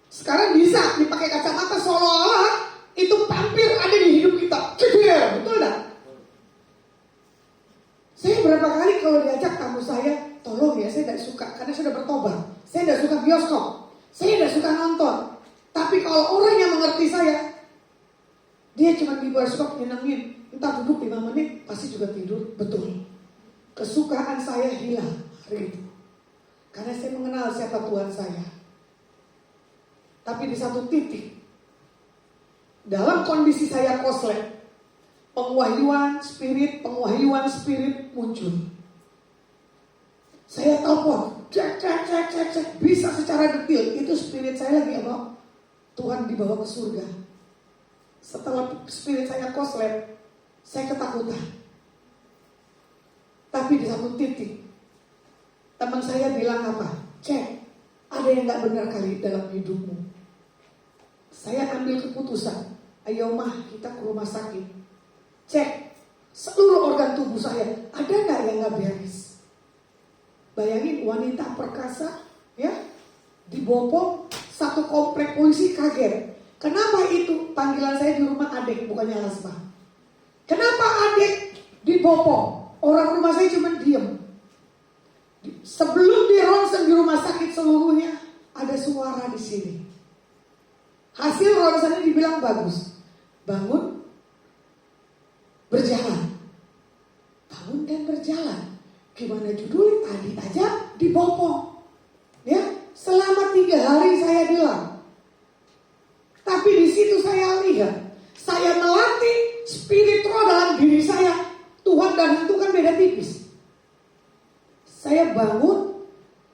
Sekarang bisa dipakai kacamata seolah-olah itu hampir ada di hidup kita. Cedera, betul nggak? Saya berapa kali kalau diajak tamu saya, tolong ya, saya tidak suka karena sudah bertobat. Saya tidak suka bioskop, saya tidak suka nonton. Tapi kalau orang yang mengerti saya, dia cuma di bioskop nyenengin, entah duduk 5 menit pasti juga tidur, betul. Kesukaan saya hilang hari itu karena saya mengenal siapa Tuhan saya. Tapi di satu titik, dalam kondisi saya koslet, pengahyuan spirit muncul. Saya telepon, cek, bisa secara detail. Itu spirit saya lagi apa? Tuhan dibawa ke surga. Setelah spirit saya koslet, saya ketakutan. Tapi di satu titik, teman saya bilang apa? Cek, ada yang gak benar kali dalam hidupmu. Saya ambil keputusan, ayo mah kita ke rumah sakit. Cek seluruh organ tubuh saya, ada gak yang gak beres? Bayangin wanita perkasa, ya, dibopong, satu komplek polisi kaget. Kenapa itu? Panggilan saya di rumah adik, bukannya Lasma. Kenapa adik dibopong? Orang rumah saya cuma diem. Sebelum di ronsen di rumah sakit seluruhnya, ada suara di sini. Hasil ronsennya dibilang bagus. Bangun, berjalan. Bangun dan berjalan. Gimana judul? Tadi aja dibopong. Ya, selama 3 hari saya bilang. Tapi di situ saya lihat, saya melatih spirit roh dalam diri saya. Tuhan dan itu kan beda tipis. Saya bangun,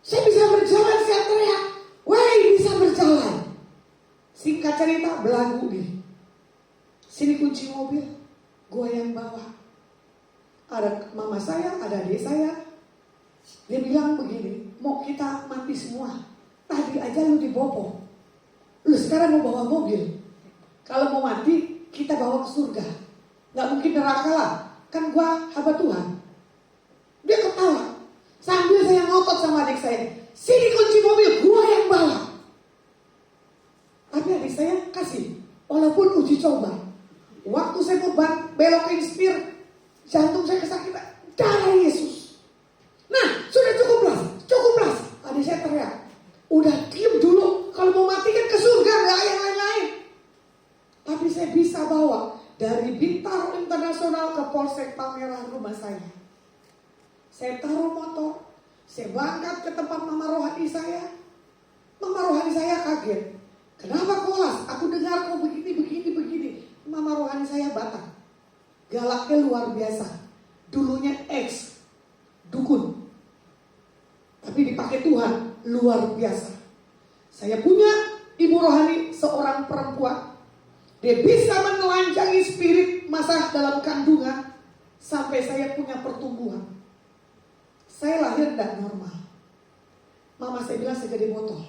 saya bisa berjalan, saya teriak, "Woi, bisa berjalan." Singkat cerita, belagu nih. Sini kunci mobil, gua yang bawa. Ada mama saya, ada adik saya. Dia bilang begini, mau kita mati semua. Tadi aja lu dibopong. Lu sekarang mau bawa mobil. Kalau mau mati, kita bawa ke surga. Gak mungkin neraka lah. Kan gua hamba Tuhan. Dia ketawa. Sambil saya ngotot sama adik saya. Sini kunci mobil, gua yang bawa. Tapi adik saya kasih. Walaupun uji coba. Waktu saya mau belokin setir, jantung saya kesakitan. Darah Yesus. Nah, sudah cukup las. Adik saya teriak. Udah diem dulu. Kalau mau mati kan ke surga, gak yang lain-lain. Tapi saya bisa bawa dari Bintaro Internasional ke Polsek Palmerah rumah saya. Saya taruh motor. Saya berangkat ke tempat mama rohani saya. Mama rohani saya kaget. Kenapa Kolas? Aku dengar kau begini. Mama rohani saya Batak. Galaknya luar biasa. Dulunya ex dukun. Tapi dipakai Tuhan luar biasa. Saya punya ibu rohani seorang perempuan. Dia bisa menelanjangi spirit masa dalam kandungan sampai saya punya pertumbuhan. Saya lahir tidak normal. Mama saya bilang saya jadi botol.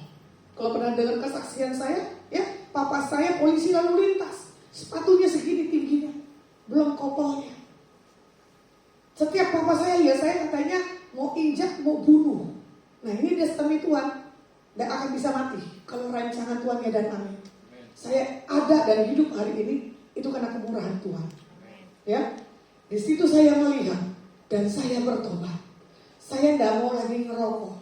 Kalau pernah dengar kesaksian saya, ya, papa saya polisi lalu lintas, sepatunya segini tingginya, belum kopelnya. Setiap papa saya lihat saya katanya mau injak, mau bunuh. Nah ini destiny Tuhan, tidak akan bisa mati kalau rancangan Tuhan ya dan amin. Saya ada dan hidup hari ini itu karena kemurahan Tuhan. Ya, di situ saya melihat dan saya bertobat. Saya tidak mau lagi ngerokok,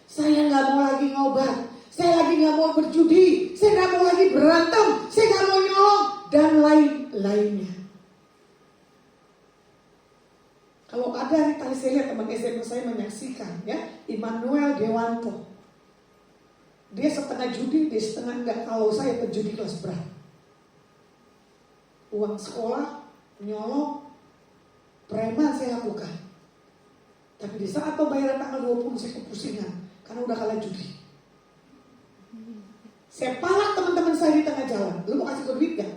saya nggak mau lagi ngobat. Saya lagi gak mau berjudi, saya gak mau lagi berantem, saya gak mau nyolong, dan lain-lainnya. Kalau ada nih tadi saya lihat teman SMA saya menyaksikan, ya, Immanuel Dewanto. Dia setengah judi, dia setengah enggak. Kalau saya penjudi kelas berat. Uang sekolah, nyolong, preman saya lakukan. Tapi di saat pembayaran tanggal 20 saya kepusingan, karena udah kalah judi. Saya palak teman-teman saya di tengah jalan. Lu mau kasih gue duit gak?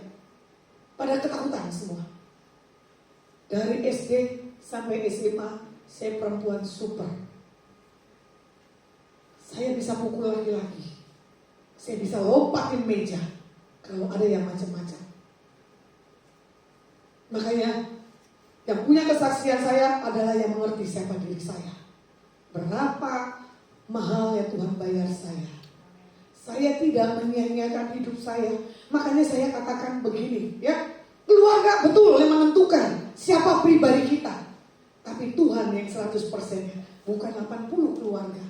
Pada ketakutan semua. Dari SD sampai SMA, saya perempuan super. Saya bisa pukul laki-laki. Saya bisa lompatin meja kalau ada yang macam-macam. Makanya yang punya kesaksian saya adalah yang mengerti siapa diri saya. Berapa mahal ya Tuhan bayar saya. Saya tidak menyia-nyiakan hidup saya. Makanya saya katakan begini, ya. Keluarga betul yang menentukan siapa pribadi kita. Tapi Tuhan yang 100%-nya, bukan 80 keluarga.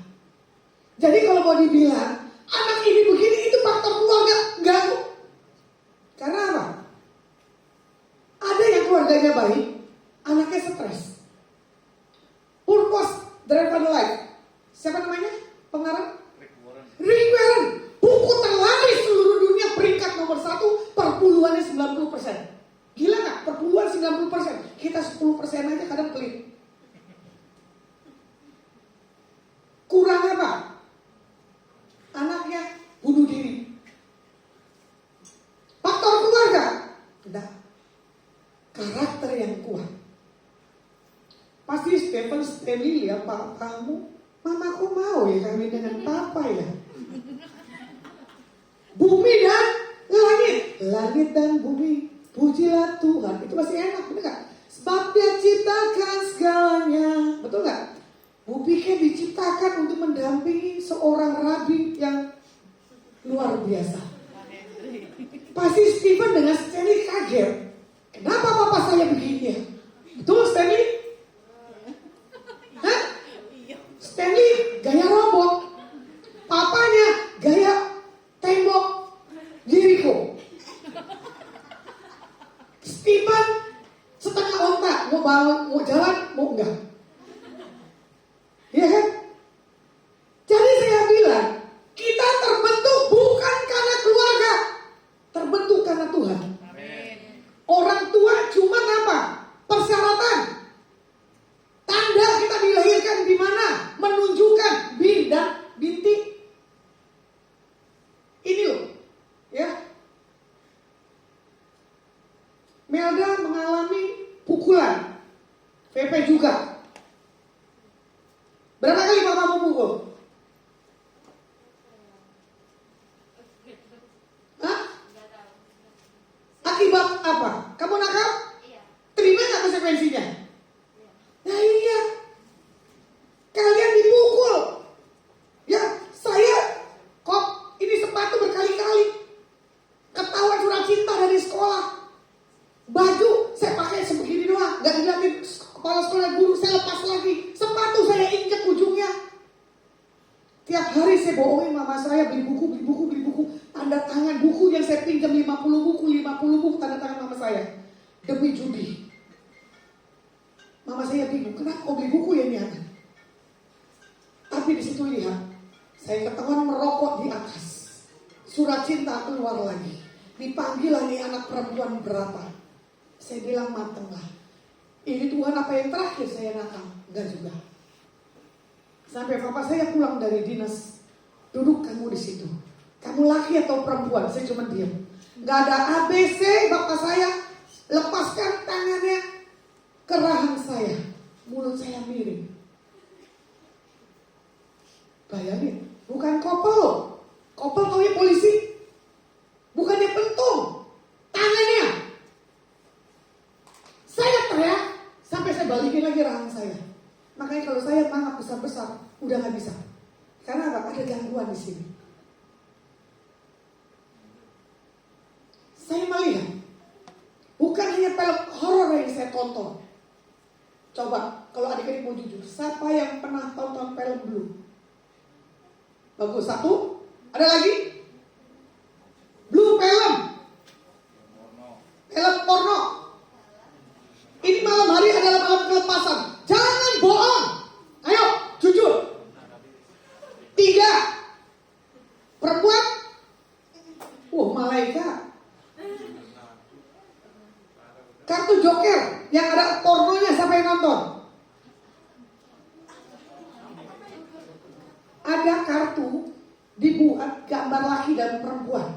Jadi kalau mau dibilang anak ini begini, itu faktor keluarga, enggak. Karena apa? Ada yang keluarganya baik, anaknya stres. Purpose Driven Life. Siapa namanya? Pengarang? Rick Warren. Buku terlaris seluruh dunia, peringkat nomor 1, perpuluhannya 90%. Gila gak? Perpuluhan 90%. Kita 10% aja kadang pelit. Kurangnya apa? Anaknya bunuh diri. Faktor keluarga? Enggak. Karakter yang kuat. Pasti Stephen Stanley ya, Pak, kamu, mamaku mau ya kawin dengan papa ya. Bumi dan langit dan bumi, pujilah Tuhan. Itu masih enak, betul gak? Sebab Dia ciptakan segalanya, betul gak? Bu pikir diciptakan untuk mendampingi seorang rabi yang luar biasa. Pasti Stephen dengan Stanley kaget. Kenapa papa saya begini ya? Betul Stanley? Hah? Stanley gaya robot, papanya gaya tembok Jericho. Stephen setengah otak, mau jalan, mau enggak. Ya kan? Jadi saya bilang, kita terbentuk bukan karena keluarga, terbentuk karena Tuhan. Orang tua cuma apa? Persyaratan. Tanda kita dilahirkan di mana? Menunjukkan bin dan binti. Ini loh, ya. Melda mengalami pukulan, VP juga. Berapa kali papa mau pukul? Hah? Akibat apa? Kamu nakal? Terima nggak konsekuensinya? Nah iya, kalian dipukul. Ya, saya kok ini sepatu berkali-kali. Ketahuan surat cinta dari sekolah. Baju saya pakai sebegini doang, nggak dilihatin kepala sekolah guru, saya lepas lagi. Sepatu saya injek ujungnya. Tiap hari saya bohongin mama saya beli buku, tanda tangan buku yang saya pinjam 50 buku tanda tangan mama saya demi judi. Mama saya bingung, kenapa kau beli buku ya ini anak? Tapi di situ lihat, saya ketahuan merokok di atas. Surat cinta keluar lagi. Dipanggil lagi anak perempuan berapa. Saya bilang matenglah. Ini Tuhan apa yang terakhir saya nakal? Enggak juga. Sampai papa saya pulang dari dinas. Duduk kamu di situ. Kamu laki atau perempuan? Saya cuma diam. Enggak ada ABC. Bapak saya lepaskan tangannya ke rahang saya. Mulut saya miring. Bayangin, bukan kopel loh. Kopel taunya polisi. Bukannya pentung. Tangannya. Saya teriak sampai saya balikin lagi rahang saya. Makanya kalau saya mangap besar-besar, udah gak bisa. Karena apa? Ada gangguan di sini. Saya melihat, bukan hanya film horor yang saya tonton. Coba, kalau adik-adik mau jujur, siapa yang pernah tonton film Blue? Bagus, satu. Ada lagi? Blue film. Film porno. Ini malam hari adalah malam kelepasan. Jangan bohong. Ayo, jujur. 3. Perempuan. Malaikat. Kartu Joker yang ada pornonya, siapa yang nonton? Ada kartu dibuat gambar laki dan perempuan.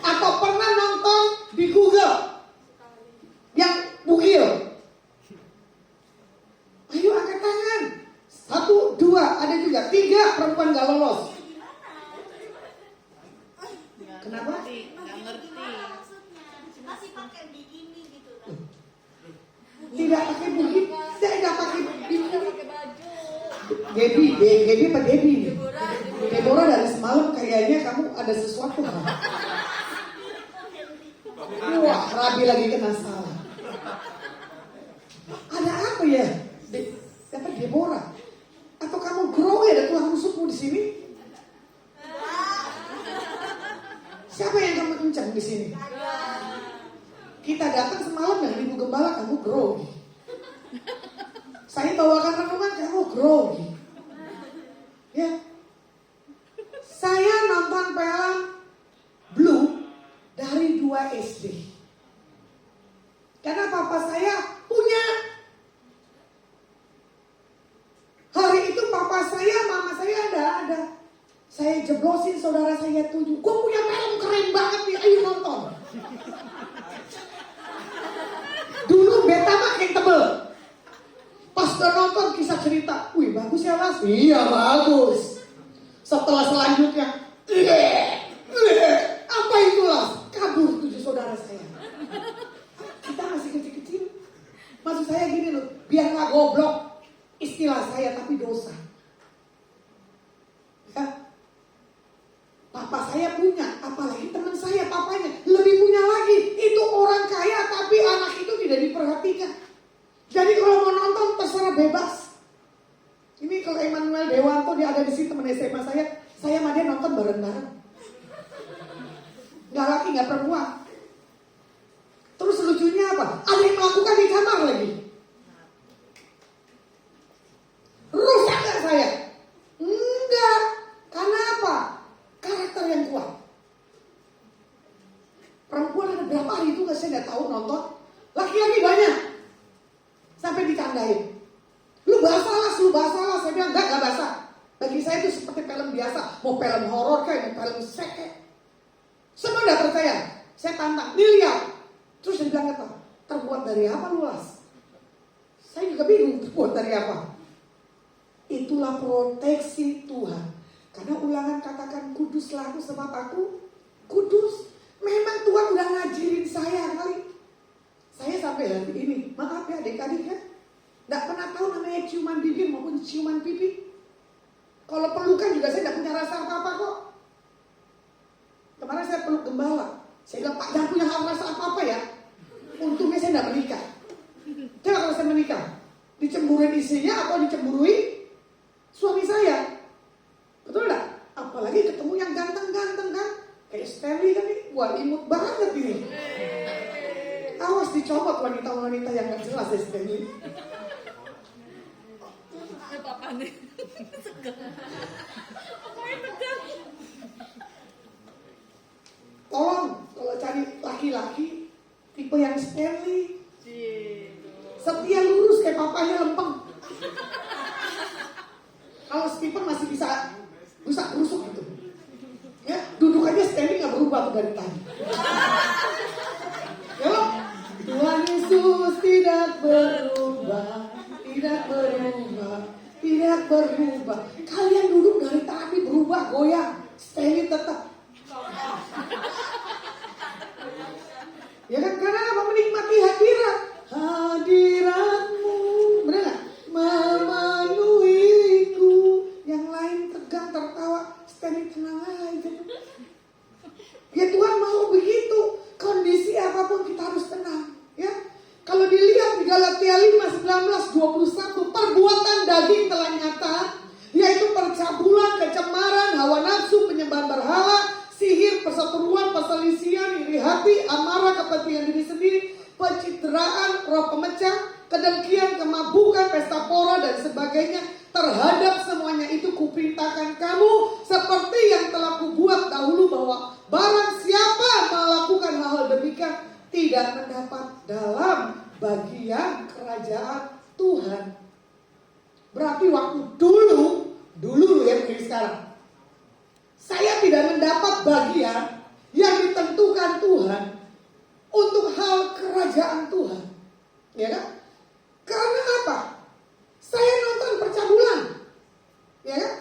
Atau pernah nonton di Google yang bugil? Ayo angkat tangan. 1, 2, ada juga. 3, perempuan gak lolos. Kenapa? Nggak ngerti. Masih pakai bikini gitu kan? Tidak pakai bugil. Saya tidak pakai bikini. Pakai baju. Gaby apa Gaby? Deborah dari semalam kayaknya kamu ada sesuatu kan? Wah, Rabi lagi kena salah. Ada apa ya? Apa Deborah? Atau kamu grow ya ada tulang rusukmu di sini? Siapa yang kamu kencang di sini? Kita datang semalam dengan Ibu Gembala, kamu grow. Saya bawakan renungan, kamu grogi. Ya. Saya nonton film Blue dari 2 SD. Karena papa saya punya. Hari itu papa saya, mama saya ada. Saya jeblosin saudara saya 7. Gue punya film keren banget nih, ayo nonton. Dulu beta makin tebel. Pas udah nonton kisah cerita, wih bagus ya mas? Iya bagus. Setelah selanjutnya, apa itu mas? Kabur 7 saudara saya. Kita masih kecil-kecil. Maksud saya gini loh, biar gak goblok. Istilah saya tapi dosa. Ya. Papa saya punya, apalagi teman saya papanya lebih punya lagi. Itu orang kaya tapi anak itu tidak diperhatikan. Jadi kalau mau nonton terserah bebas. Ini kalau Emmanuel Dewanto dia ada di sini teman SMA saya sama dia nonton bareng-bareng. Nggak laki nggak perempuan. Terus lucunya apa? Ada yang melakukan di kamar lagi. Rusak nggak saya? Enggak. Karena apa? Karakter yang kuat. Perempuan ada berapa hari itu nggak saya nggak tahu nonton. Laki-laki banyak. Sampai dicandain. Lu basah. Saya bilang enggak basah. Bagi saya itu seperti film biasa. Mau film horor kayak, mau film seks kayak. Semua enggak percaya. Saya tantang, nih lihat. Terus dia bilang apa? Terbuat dari apa lu Las? Saya juga bingung terbuat dari apa. Itulah proteksi Tuhan. Karena Ulangan katakan kuduslah aku sebab aku kudus. Memang Tuhan udah ngajarin saya kali. Saya sampai hari ini, maaf ya adik-adik ya, gak pernah tahu namanya ciuman bibir maupun ciuman pipi. Kalau pelukan juga saya gak punya rasa apa-apa kok. Kemarin saya peluk gembala, saya bilang Pak jangan punya rasa apa-apa ya. Untungnya saya gak menikah. Coba kalau saya menikah, dicemburuin istrinya atau dicemburui suami saya. Betul gak? Apalagi ketemu yang ganteng-ganteng kan. Kayak Stanley kan nih, wah imut banget ini. Awas dicopot wanita-wanita yang gak jelas ya Stanley. Apa nih? Tolong kalau cari laki-laki tipe yang Stanley, setia lurus kayak papanya lempeng. Kalau Stephen masih bisa rusuk gitu. Ya, duduk aja Stanley nggak berubah tuh dari tadi. Ya, Tuhan Yesus tidak berubah, tidak berubah, tidak berubah. Kalian duduk dari tadi berubah, goyang, Stanley tetap. Ya kan, karena apa? Menikmati hadiratmu, benar nggak? Memenuhiku. Yang lain tegang tertawa, Stanley tenang aja. Ya Tuhan mau begitu. Kondisi apapun kita harus tenang. Ya, kalau dilihat di Galatia 5:19-21, perbuatan daging telah nyata, yaitu percabulan, kecemaran, hawa nafsu, penyembahan berhala, sihir, perseteruan, perselisihan, iri hati, amarah, kepentingan diri sendiri, pencitraan, roh pemecah, kedengkian, kemabukan, pesta pora, dan sebagainya. Terhadap semuanya itu kuperintahkan kamu seperti yang telah kubuat dahulu, bahwa barang siapa melakukan hal demikian tidak mendapat dalam bagian kerajaan Tuhan. Berarti waktu dulu ya, begini sekarang. Saya tidak mendapat bagian yang ditentukan Tuhan untuk hal kerajaan Tuhan. Ya kan? Karena apa? Saya nonton percabulan. Ya kan?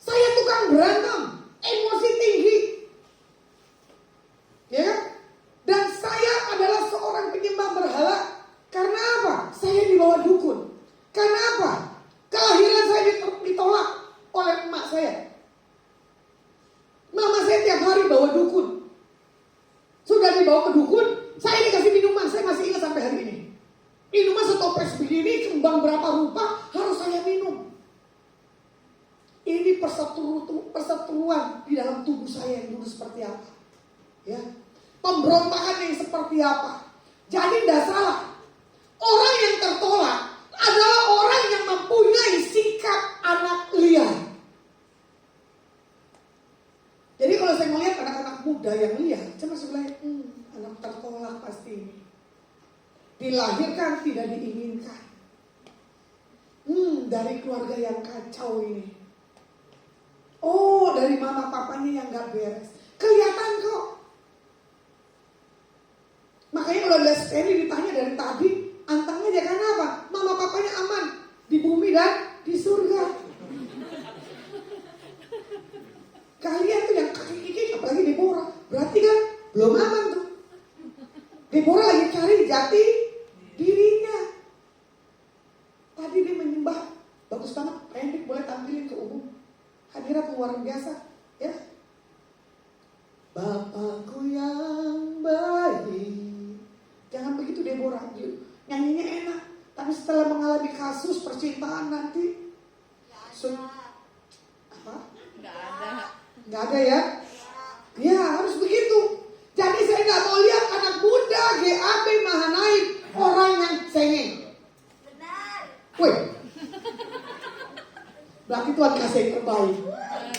Saya tukang berantem, emosi tinggi. Ya kan? Dan saya adalah seorang penyembah berhala. Karena apa? Saya dibawa dukun. Karena apa? Kelahiran saya ditolak oleh emak saya. Mama saya tiap hari bawa dukun. Sudah dibawa ke dukun, saya dikasih minuman. Saya masih ingat sampai hari ini. Minuman setoples begini, kembang berapa rupa, harus saya minum. Ini perseteruan di dalam tubuh saya yang dulu seperti apa. Ya, pemberontakan yang seperti apa. Jadi tidak salah. Orang yang tertolak adalah orang yang mempunyai sikap anak liar. Jadi kalau saya melihat anak-anak muda yang liar, saya masih bilang, anak tertolak pasti ini. Dilahirkan tidak diinginkan. Dari keluarga yang kacau ini. Oh, dari mama papanya yang gak beres. Kelihatan kok. Makanya kalau lihat Stanley ditanya dari tadi, antangnya dia karena apa? Mama papanya aman di bumi dan di surga. Kalian tuh yang kaki-kiki, apalagi Deborah, berarti kan belum aman tuh. Deborah lagi cari jati dirinya. Tadi dia menyembah, bagus banget, pendek boleh tampilin ke umum. Hadirat luar biasa, ya. Bapakku yang baik. Jangan begitu Deborah, nyanyinya enak, tapi setelah mengalami kasus percintaan nanti, apa? Nggak ada ya? Ya harus begitu. Jadi saya nggak mau lihat anak muda GAB Mahanaim orang yang cengeng. Benar. Wih. Berarti Tuhan kasih yang terbaik.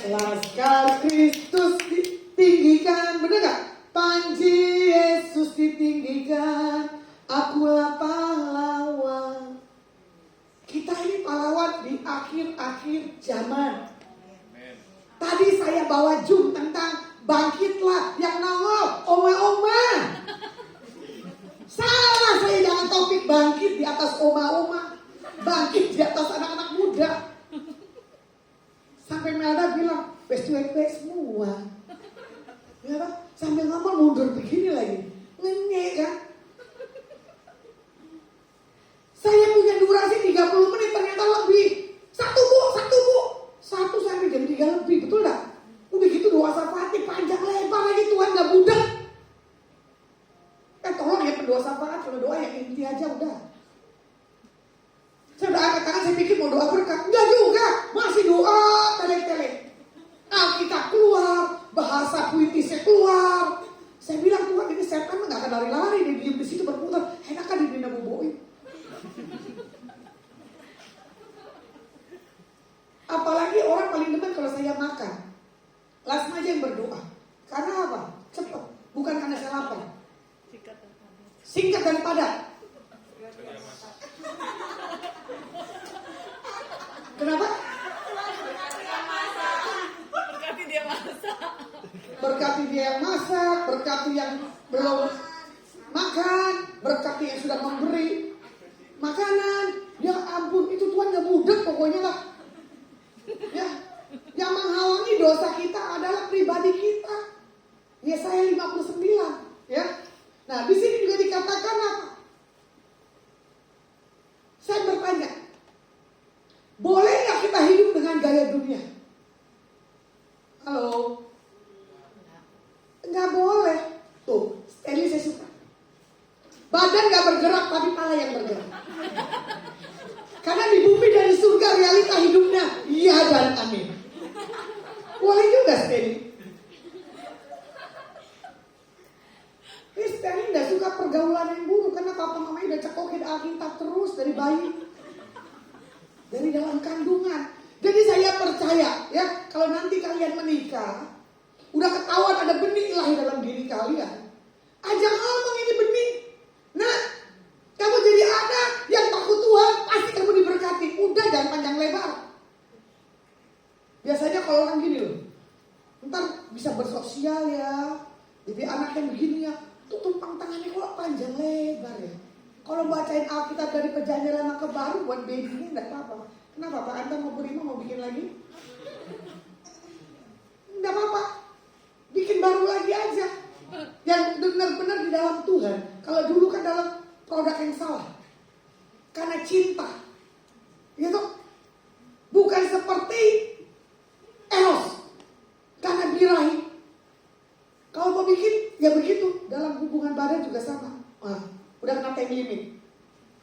Laskar Kristus ditinggikan, benar nggak? Panji Yesus ditinggikan. Akulah pahlawan. Kita ini pahlawan di akhir-akhir zaman. Tadi saya bawa jum tentang bangkitlah yang nongol, oma-oma. Salah saya, jangan topik bangkit di atas oma-oma, bangkit di atas anak-anak muda. Sampai Melda bilang, best-to-back semua. Ya kan? Sambil ngomong mundur begini lagi, ngenyek kan? Saya punya durasi 30 menit, ternyata lebih. Satu bu. 1 sampai jam 3 lebih, betul gak? Udah gitu doa syafaatnya panjang lebar lagi, Tuhan gak budak. Tolong ya pendoa syafaat, kalau doa yang inti aja udah. Saya udah angkat tangan, saya pikir mau doa berkat. Enggak juga, masih doa telek-telek. Alkitab keluar, bahasa puitisnya keluar. Saya bilang, Tuhan ini setan gak akan lari-lari, dia diem di situ berputar. Enak kan dibina boboin. Apa kalau saya makan, Lasma aja yang berdoa. Karena apa? Cepat, bukan karena saya lapar. Singkat dan padat. Kenapa? Berkati dia yang masak, berkati yang belum makan, berkati yang sudah memberi makanan. Ya ampun, itu Tuhan gak mudah pokoknya lah. Ya, yang menghalangi dosa kita adalah pribadi kita. Yesaya 59, ya. Nah, di sini juga dikatakan apa? Saya bertanya, boleh nggak kita hidup dengan gaya dunia? Halo? Nggak boleh. Tuh, Stanley saya suka. Badan nggak bergerak, tapi kepala yang bergerak. Karena di bumi dari surga realita hidupnya iya dan amin. Boleh juga Stanley. Stanley nggak suka pergaulan yang buruk karena papa mamanya udah cekokin Alkitab terus dari bayi, dari dalam kandungan. Jadi saya percaya ya, kalau nanti kalian menikah, udah ketahuan ada benih ilahi dalam diri kalian, ajak ngomong ini benih. Nah, kamu jadi anak yang takut Tuhan, pasti kamu diberkati. Udah, jangan panjang lebar. Biasanya kalau orang gini loh, ntar bisa bersosial ya, jadi anak yang begini ya, tuh tumpang tangannya kok panjang lebar ya. Kalau bacain Alkitab dari Perjanjian Lama ke Baru buat baby-nya enggak apa-apa. Kenapa Pak Anton mau beri mau bikin lagi? Enggak apa-apa. Bikin baru lagi aja. Yang benar-benar di dalam Tuhan. Kalau dulu kan dalam produk yang salah. Karena cinta. Gitu. Bukan seperti eros. Karena birahi. Kalau mau bikin ya begitu. Dalam hubungan badan juga sama. Nah, udah kena time limit.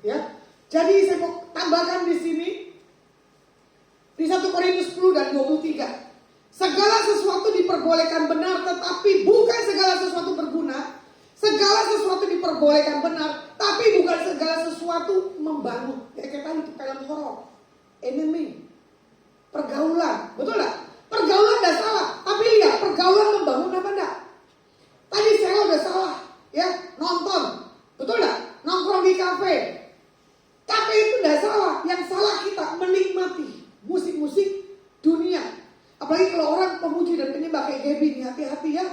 Ya. Jadi saya mau tambahkan di sini di 1 Korintus 10 dan 23. Segala sesuatu diperbolehkan benar, tetapi bukan segala sesuatu berguna. Segala sesuatu diperbolehkan benar, tapi bukan segala sesuatu membangun. Ya kayak tadi itu film horor, enemy, pergaulan, betul nggak? Pergaulan udah salah, tapi lihat pergaulan membangun apa enggak? Tadi saya udah salah, ya nonton, betul nggak? Nongkrong di kafe. Kafe itu udah salah, yang salah kita menikmati musik-musik dunia. Apalagi kalau orang pemuji dan penyembah kayak Gaby, hati-hati ya.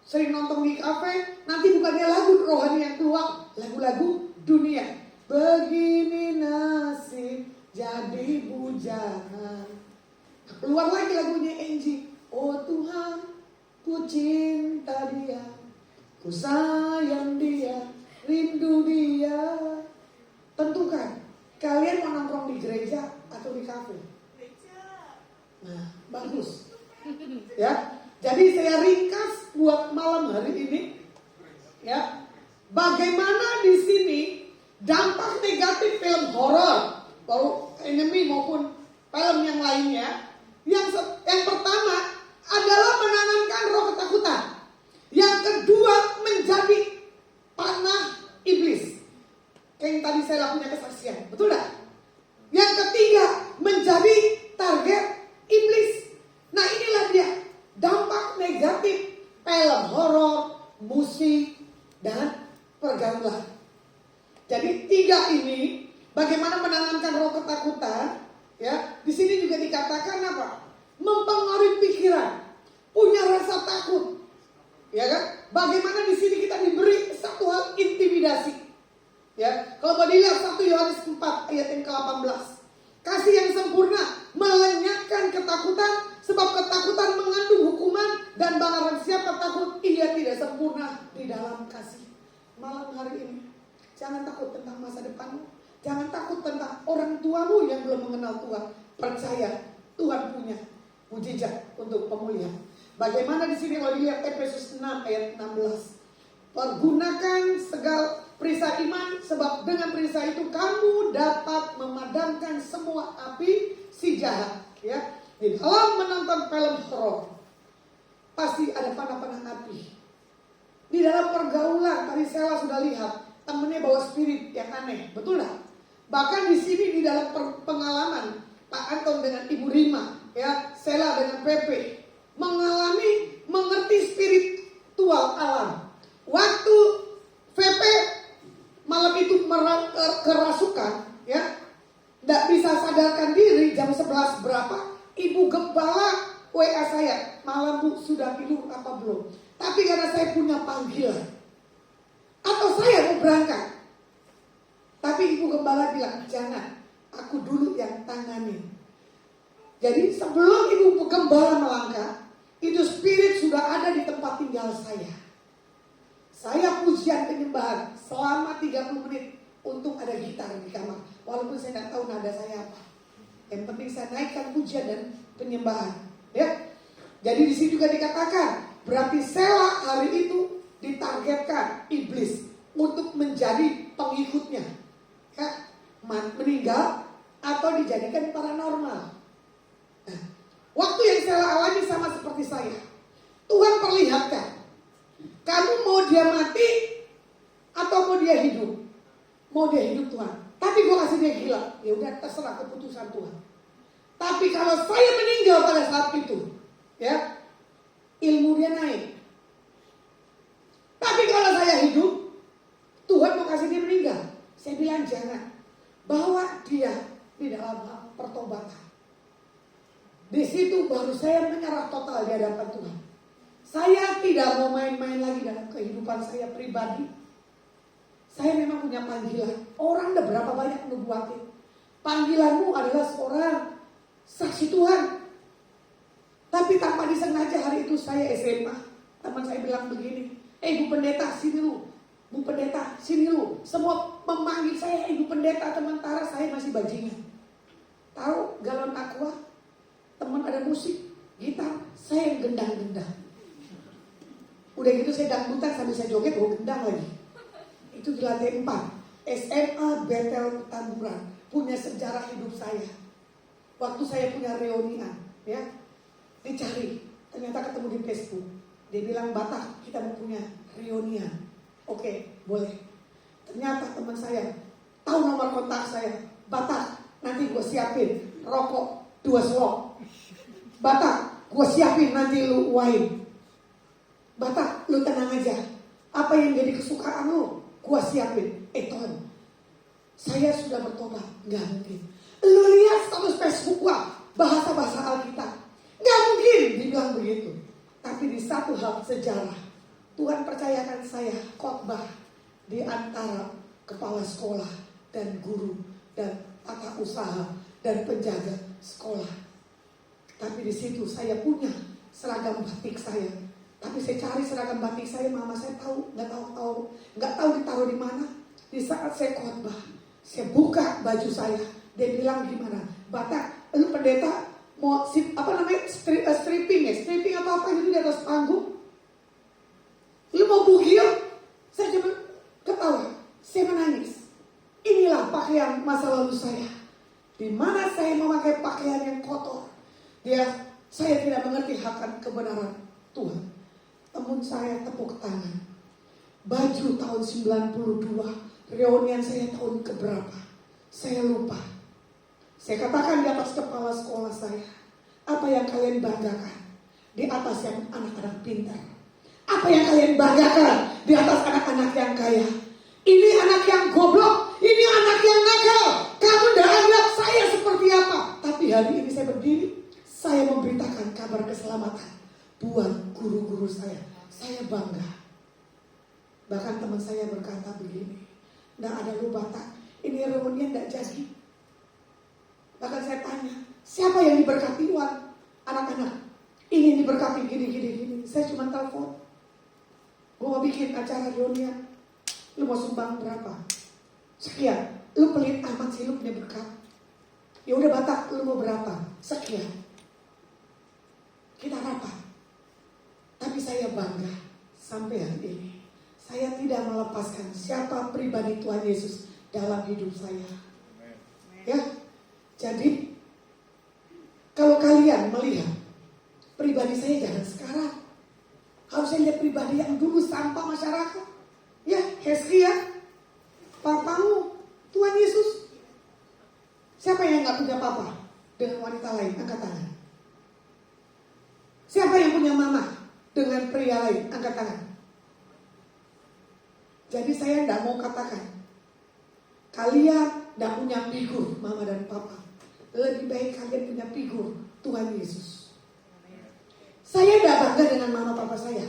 Sering nonton di kafe, nanti bukannya lagu rohani yang keluar, lagu-lagu dunia. Begini nasib jadi bujangan. Keluar lagi lagunya Angie. Oh Tuhan, ku cinta dia, ku sayang dia, rindu dia. Tentukan, kalian mau nongkrong di gereja atau di kafe? Nah, bagus. Ya. Jadi saya ringkas buat malam hari ini. Ya. Bagaimana di sini dampak negatif film horor, baru enemy maupun film yang lainnya. Yang pertama adalah menanamkan roh ketakutan. Yang kedua menjadi panah iblis. Kayak yang tadi saya lakukan kesaksian, betul gak? Yang ketiga menjadi target iblis. Nah inilah dia dampak negatif film horor, musik, dan pergaulan. Jadi tiga ini bagaimana menanamkan roh ketakutan? Ya, di sini juga dikatakan apa? Mempengaruhi pikiran, punya rasa takut. Ya kan? Bagaimana di sini kita diberi satu hal intimidasi. Ya, kalau mau dilihat 1 Yohanes 4 ayat yang ke-18. Kasih yang sempurna melenyapkan ketakutan, sebab ketakutan mengandung hukuman, dan barang siapa takut ia tidak sempurna di dalam kasih. Malam hari ini jangan takut tentang masa depanmu, jangan takut tentang orang tuamu yang belum mengenal Tuhan. Percaya Tuhan punya mujizat untuk pemulihan. Bagaimana di sini kalau dilihat Efesus 6 ayat 16. Pergunakan segala perisai iman, sebab dengan perisai itu kamu dapat memadamkan semua api si jahat. Ya, di dalam menonton film horor pasti ada panah-panah api. Di dalam pergaulan tadi Sela sudah lihat temennya bawa spirit yang aneh, betul nggak? Bahkan di sini di dalam pengalaman Pak Anton dengan Ibu Rima, ya Sela dengan ibu gembala WA saya, malam Bu sudah tidur apa belum? Tapi karena saya punya panggilan, atau saya mau berangkat, tapi ibu gembala bilang jangan, aku dulu yang tangani. Jadi sebelum ibu gembala melangkah, itu spirit sudah ada di tempat tinggal saya. Saya pujian penyembahan selama 30 menit untuk ada gitar di kamar. Walaupun saya tidak tahu nada saya apa. Yang penting saya naikkan pujian dan penyembahan. Ya. Jadi di sini juga dikatakan, berarti Sela hari itu ditargetkan iblis untuk menjadi pengikutnya. Ya, meninggal atau dijadikan paranormal. Nah, waktu yang Sela alami sama seperti saya. Tuhan perlihatkan, kamu mau dia mati atau mau dia hidup? Mau dia hidup Tuhan. Tapi gue kasih dia gila. Ya udah terserah keputusan Tuhan. Tapi kalau saya meninggal pada saat itu, ya, ilmu dia naik. Tapi kalau saya hidup, Tuhan mau kasih dia meninggal. Saya bilang jangan. Bawa dia di dalam pertobatan. Di situ baru saya menyerah total di hadapan Tuhan. Saya tidak mau main-main lagi dalam kehidupan saya pribadi. Saya memang punya panggilan. Orang udah berapa banyak nubuatin. Panggilanmu adalah seorang saksi Tuhan. Tapi tanpa disengaja hari itu saya SMA. Teman saya bilang begini, Bu pendeta sini lu. Bu pendeta sini lu. Semua memanggil saya Bu pendeta, sementara saya masih bajingan. Tahu galon aqua? Teman ada musik, gitar, saya yang gendang-gendang. Udah gitu saya dangdutan sambil saya joget, gendang lagi. Itu di lantai 4 SMA Betel Petamburan. Punya sejarah hidup saya. Waktu saya punya reunian, ya, dicari, ternyata ketemu di Facebook. Dia bilang, Batak, kita mau punya reunian. Oke, boleh. Ternyata teman saya tahu nomor kontak saya. Batak, nanti gue siapin rokok 2 slok. Batak, gue siapin nanti lu wine. Batak, lu tenang aja. Apa yang jadi kesukaan lu, gue siapin. Ton, saya sudah bertobat. Gak mungkin. Lu lihat status Facebook gue, bahasa-bahasa Alkitab. Gak mungkin dibilang begitu. Tapi di satu hal sejarah, Tuhan percayakan saya khotbah di antara kepala sekolah dan guru dan tata usaha dan penjaga sekolah. Tapi di situ saya punya seragam batik saya. Tapi saya cari seragam batik saya, mama saya nggak tahu ditaruh di mana. Di saat saya khotbah, saya buka baju saya. Dia bilang gimana? Batak, lu pendeta mau stripping atau apa gitu di atas panggung? Lu mau bugil? Saya cuma ketawa. Saya menangis. Inilah pakaian masa lalu saya. Di mana saya memakai pakaian yang kotor. Saya tidak mengerti akan kebenaran Tuhan. Teman saya tepuk tangan. Baju tahun 92. Reunian saya tahun keberapa? Saya lupa. Saya katakan di atas kepala sekolah saya, apa yang kalian banggakan di atas yang anak-anak pintar? Apa yang kalian banggakan di atas anak-anak yang kaya? Ini anak yang goblok, ini anak yang nakal. Kamu tidak anggap saya seperti apa? Tapi hari ini saya berdiri, saya memberitakan kabar keselamatan buat guru-guru saya. Saya bangga. Bahkan teman saya berkata begini, tidak ada lu Batak, ini reunian tidak jadi. Bahkan saya tanya, siapa yang diberkati Tuhan? Anak-anak, ini diberkati gini. Saya cuma telepon. Gue mau bikin acara reunian. Lu mau sumbang berapa? Sekian. Lu pelit amat sih, lu punya berkat. Ya udah Batak, lu mau berapa? Sekian. Kita rapat. Tapi saya bangga sampai hari ini. Saya tidak melepaskan siapa pribadi Tuhan Yesus dalam hidup saya. Ya. Jadi, kalau kalian melihat pribadi saya jangan sekarang. Harusnya lihat pribadi yang dulu sampah masyarakat. Ya, Heskia, papamu, Tuhan Yesus. Siapa yang gak punya papa dengan wanita lain? Angkat tangan. Siapa yang punya mama dengan pria lain? Angkat tangan. Jadi saya gak mau katakan kalian gak punya figur mama dan papa. Lebih baik kalian punya figur Tuhan Yesus. Saya tidak bangga dengan mama papa saya.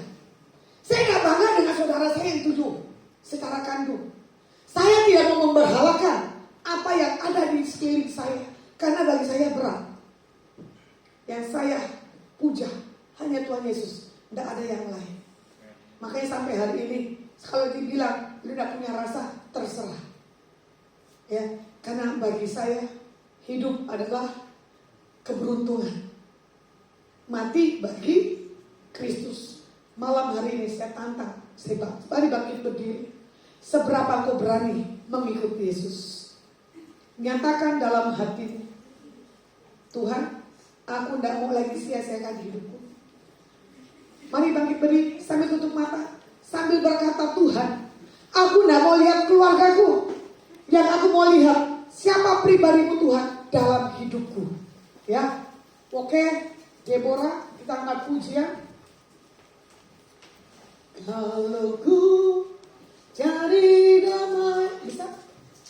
Saya tidak bangga dengan saudara saya yang 7 secara kandung. Saya tidak mau memberhalakan apa yang ada di sekeliling saya, karena bagi saya berat. Yang saya puja hanya Tuhan Yesus, tidak ada yang lain. Makanya sampai hari ini kalau dibilang tidak punya rasa, terserah. Ya, karena bagi saya hidup adalah keberuntungan. Mati bagi Kristus. Malam hari ini saya tantang, mari bangkit berdiri. Seberapa kau berani mengikuti Yesus? Nyatakan dalam hati, Tuhan, aku tidak mau lagi sia-siakan hidupku. Mari bangkit berdiri sambil tutup mata, sambil berkata, Tuhan, aku tidak mau lihat keluargaku. Yang aku mau lihat siapa pribadimu Tuhan dalam hidupku. Ya, oke, Deborah, kita angkat pujian. Kalau ku cari damai, bisa?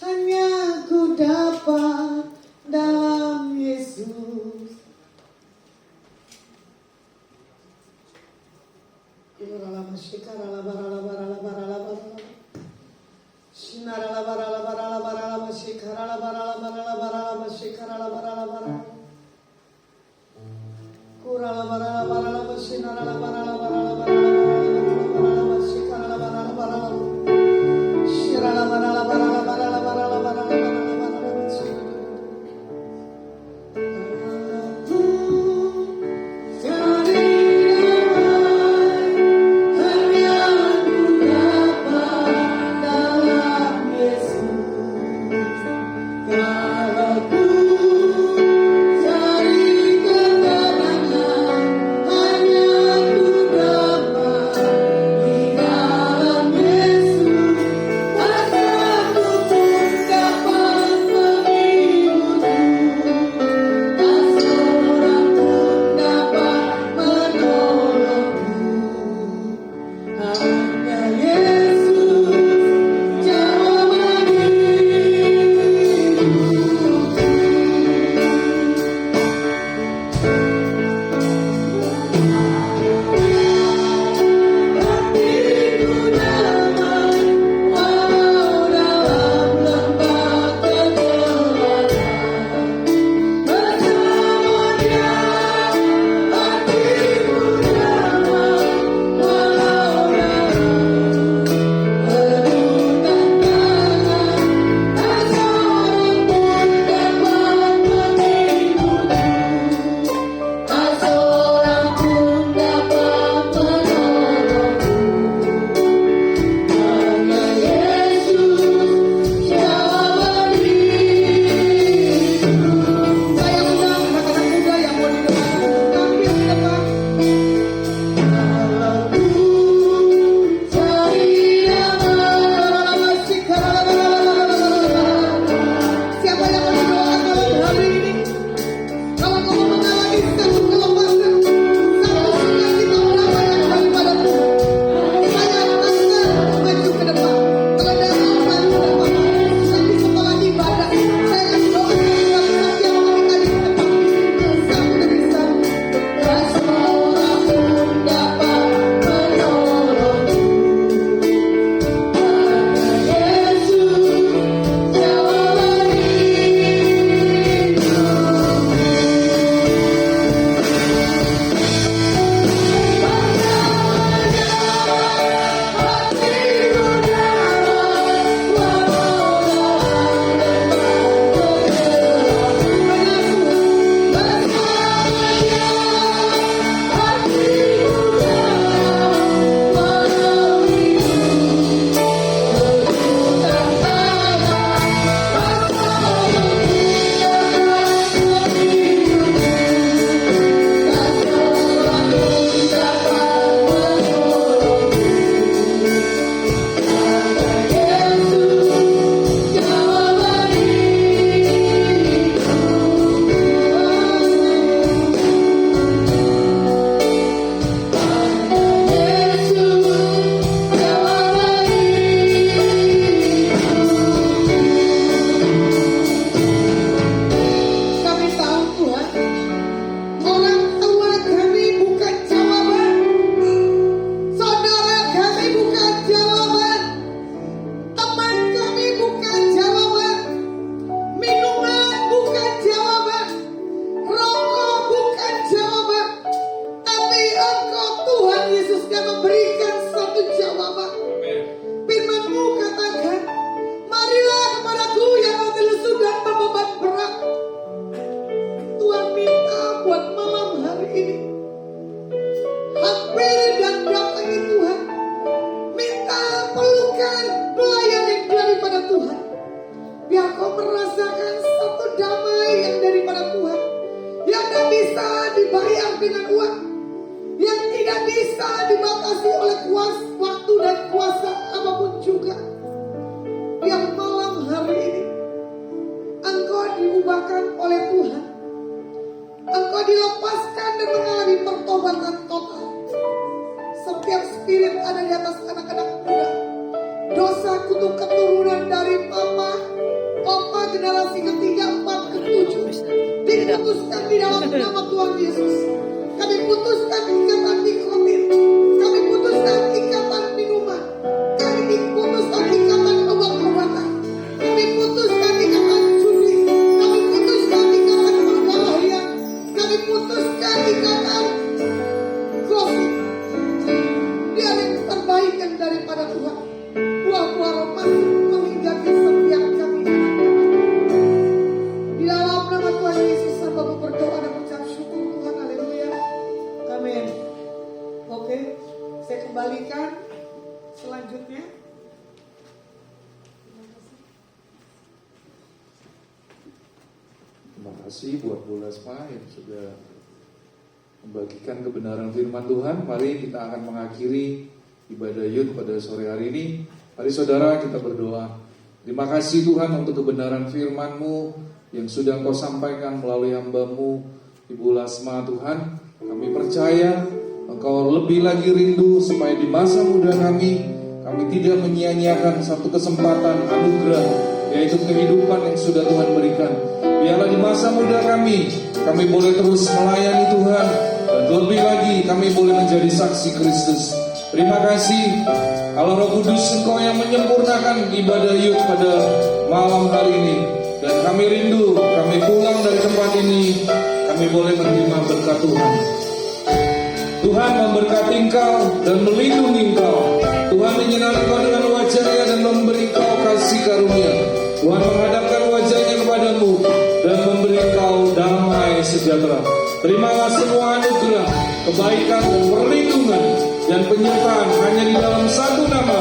Hanya ku dapat dalam Yesus. dengan uang, yang tidak bisa dibatasi oleh waktu dan kuasa apapun juga. Yang malam hari ini engkau diubahkan oleh Tuhan, engkau dilepaskan dan mengalami pertobatan total. Setiap spirit ada di atas anak-anak muda, dosa kutuk keturunan dari mama, opa, generasi ketiga, 4, ke-7 diputuskan di dalam nama Tuhan Yesus. Kami putuskan ikatan nikotin, kami putuskan ikatan minuman, kami putuskan ikatan obat-obatan, kami putuskan ikatan judi, kami putuskan ikatan berbahaya, kami putuskan ikatan gosip. Biar yang terbaik yang daripada Tuhan, buah-buah roh masuk menghinggapi setiap kami. Di dalam nama Tuhan Yesus, hamba berdoa dan mengucap syukur Tuhan, haleluya, amin. Oke, saya kembalikan selanjutnya. Terima kasih buat Bu Lasma yang sudah membagikan kebenaran firman Tuhan. Mari kita akan mengakhiri ibadah Yud pada sore hari ini. Mari saudara kita berdoa. Terima kasih Tuhan untuk kebenaran firman-Mu yang sudah Engkau sampaikan melalui hamba-Mu Ibu Lasma Tuhan. Kami percaya Engkau lebih lagi rindu supaya di masa muda kami tidak menyia-nyiakan satu kesempatan anugerah, yaitu kehidupan yang sudah Tuhan berikan. Biarlah di masa muda kami boleh terus melayani Tuhan, dan lebih lagi kami boleh menjadi saksi Kristus. Terima kasih Allah Roh Kudus, Engkau yang menyempurnakan ibadah Yud pada malam hari ini. Dan kami rindu, kami pulang dari tempat ini, kami boleh menerima berkat Tuhan. Tuhan memberkati Engkau dan melindungi Engkau. Tuhan menyinari Engkau dengan wajah-Nya dan memberi Engkau kasih karunia. Tuhan menghadapkan wajah-Nya kepadamu dan memberi Engkau damai sejahtera. Terimalah semua anugerah, kebaikan dan perlindungan dan penyertaan hanya di dalam satu nama,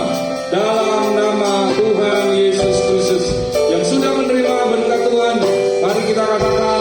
dalam nama Tuhan Yesus Kristus yang sudah menerima berkat Tuhan. Mari kita katakan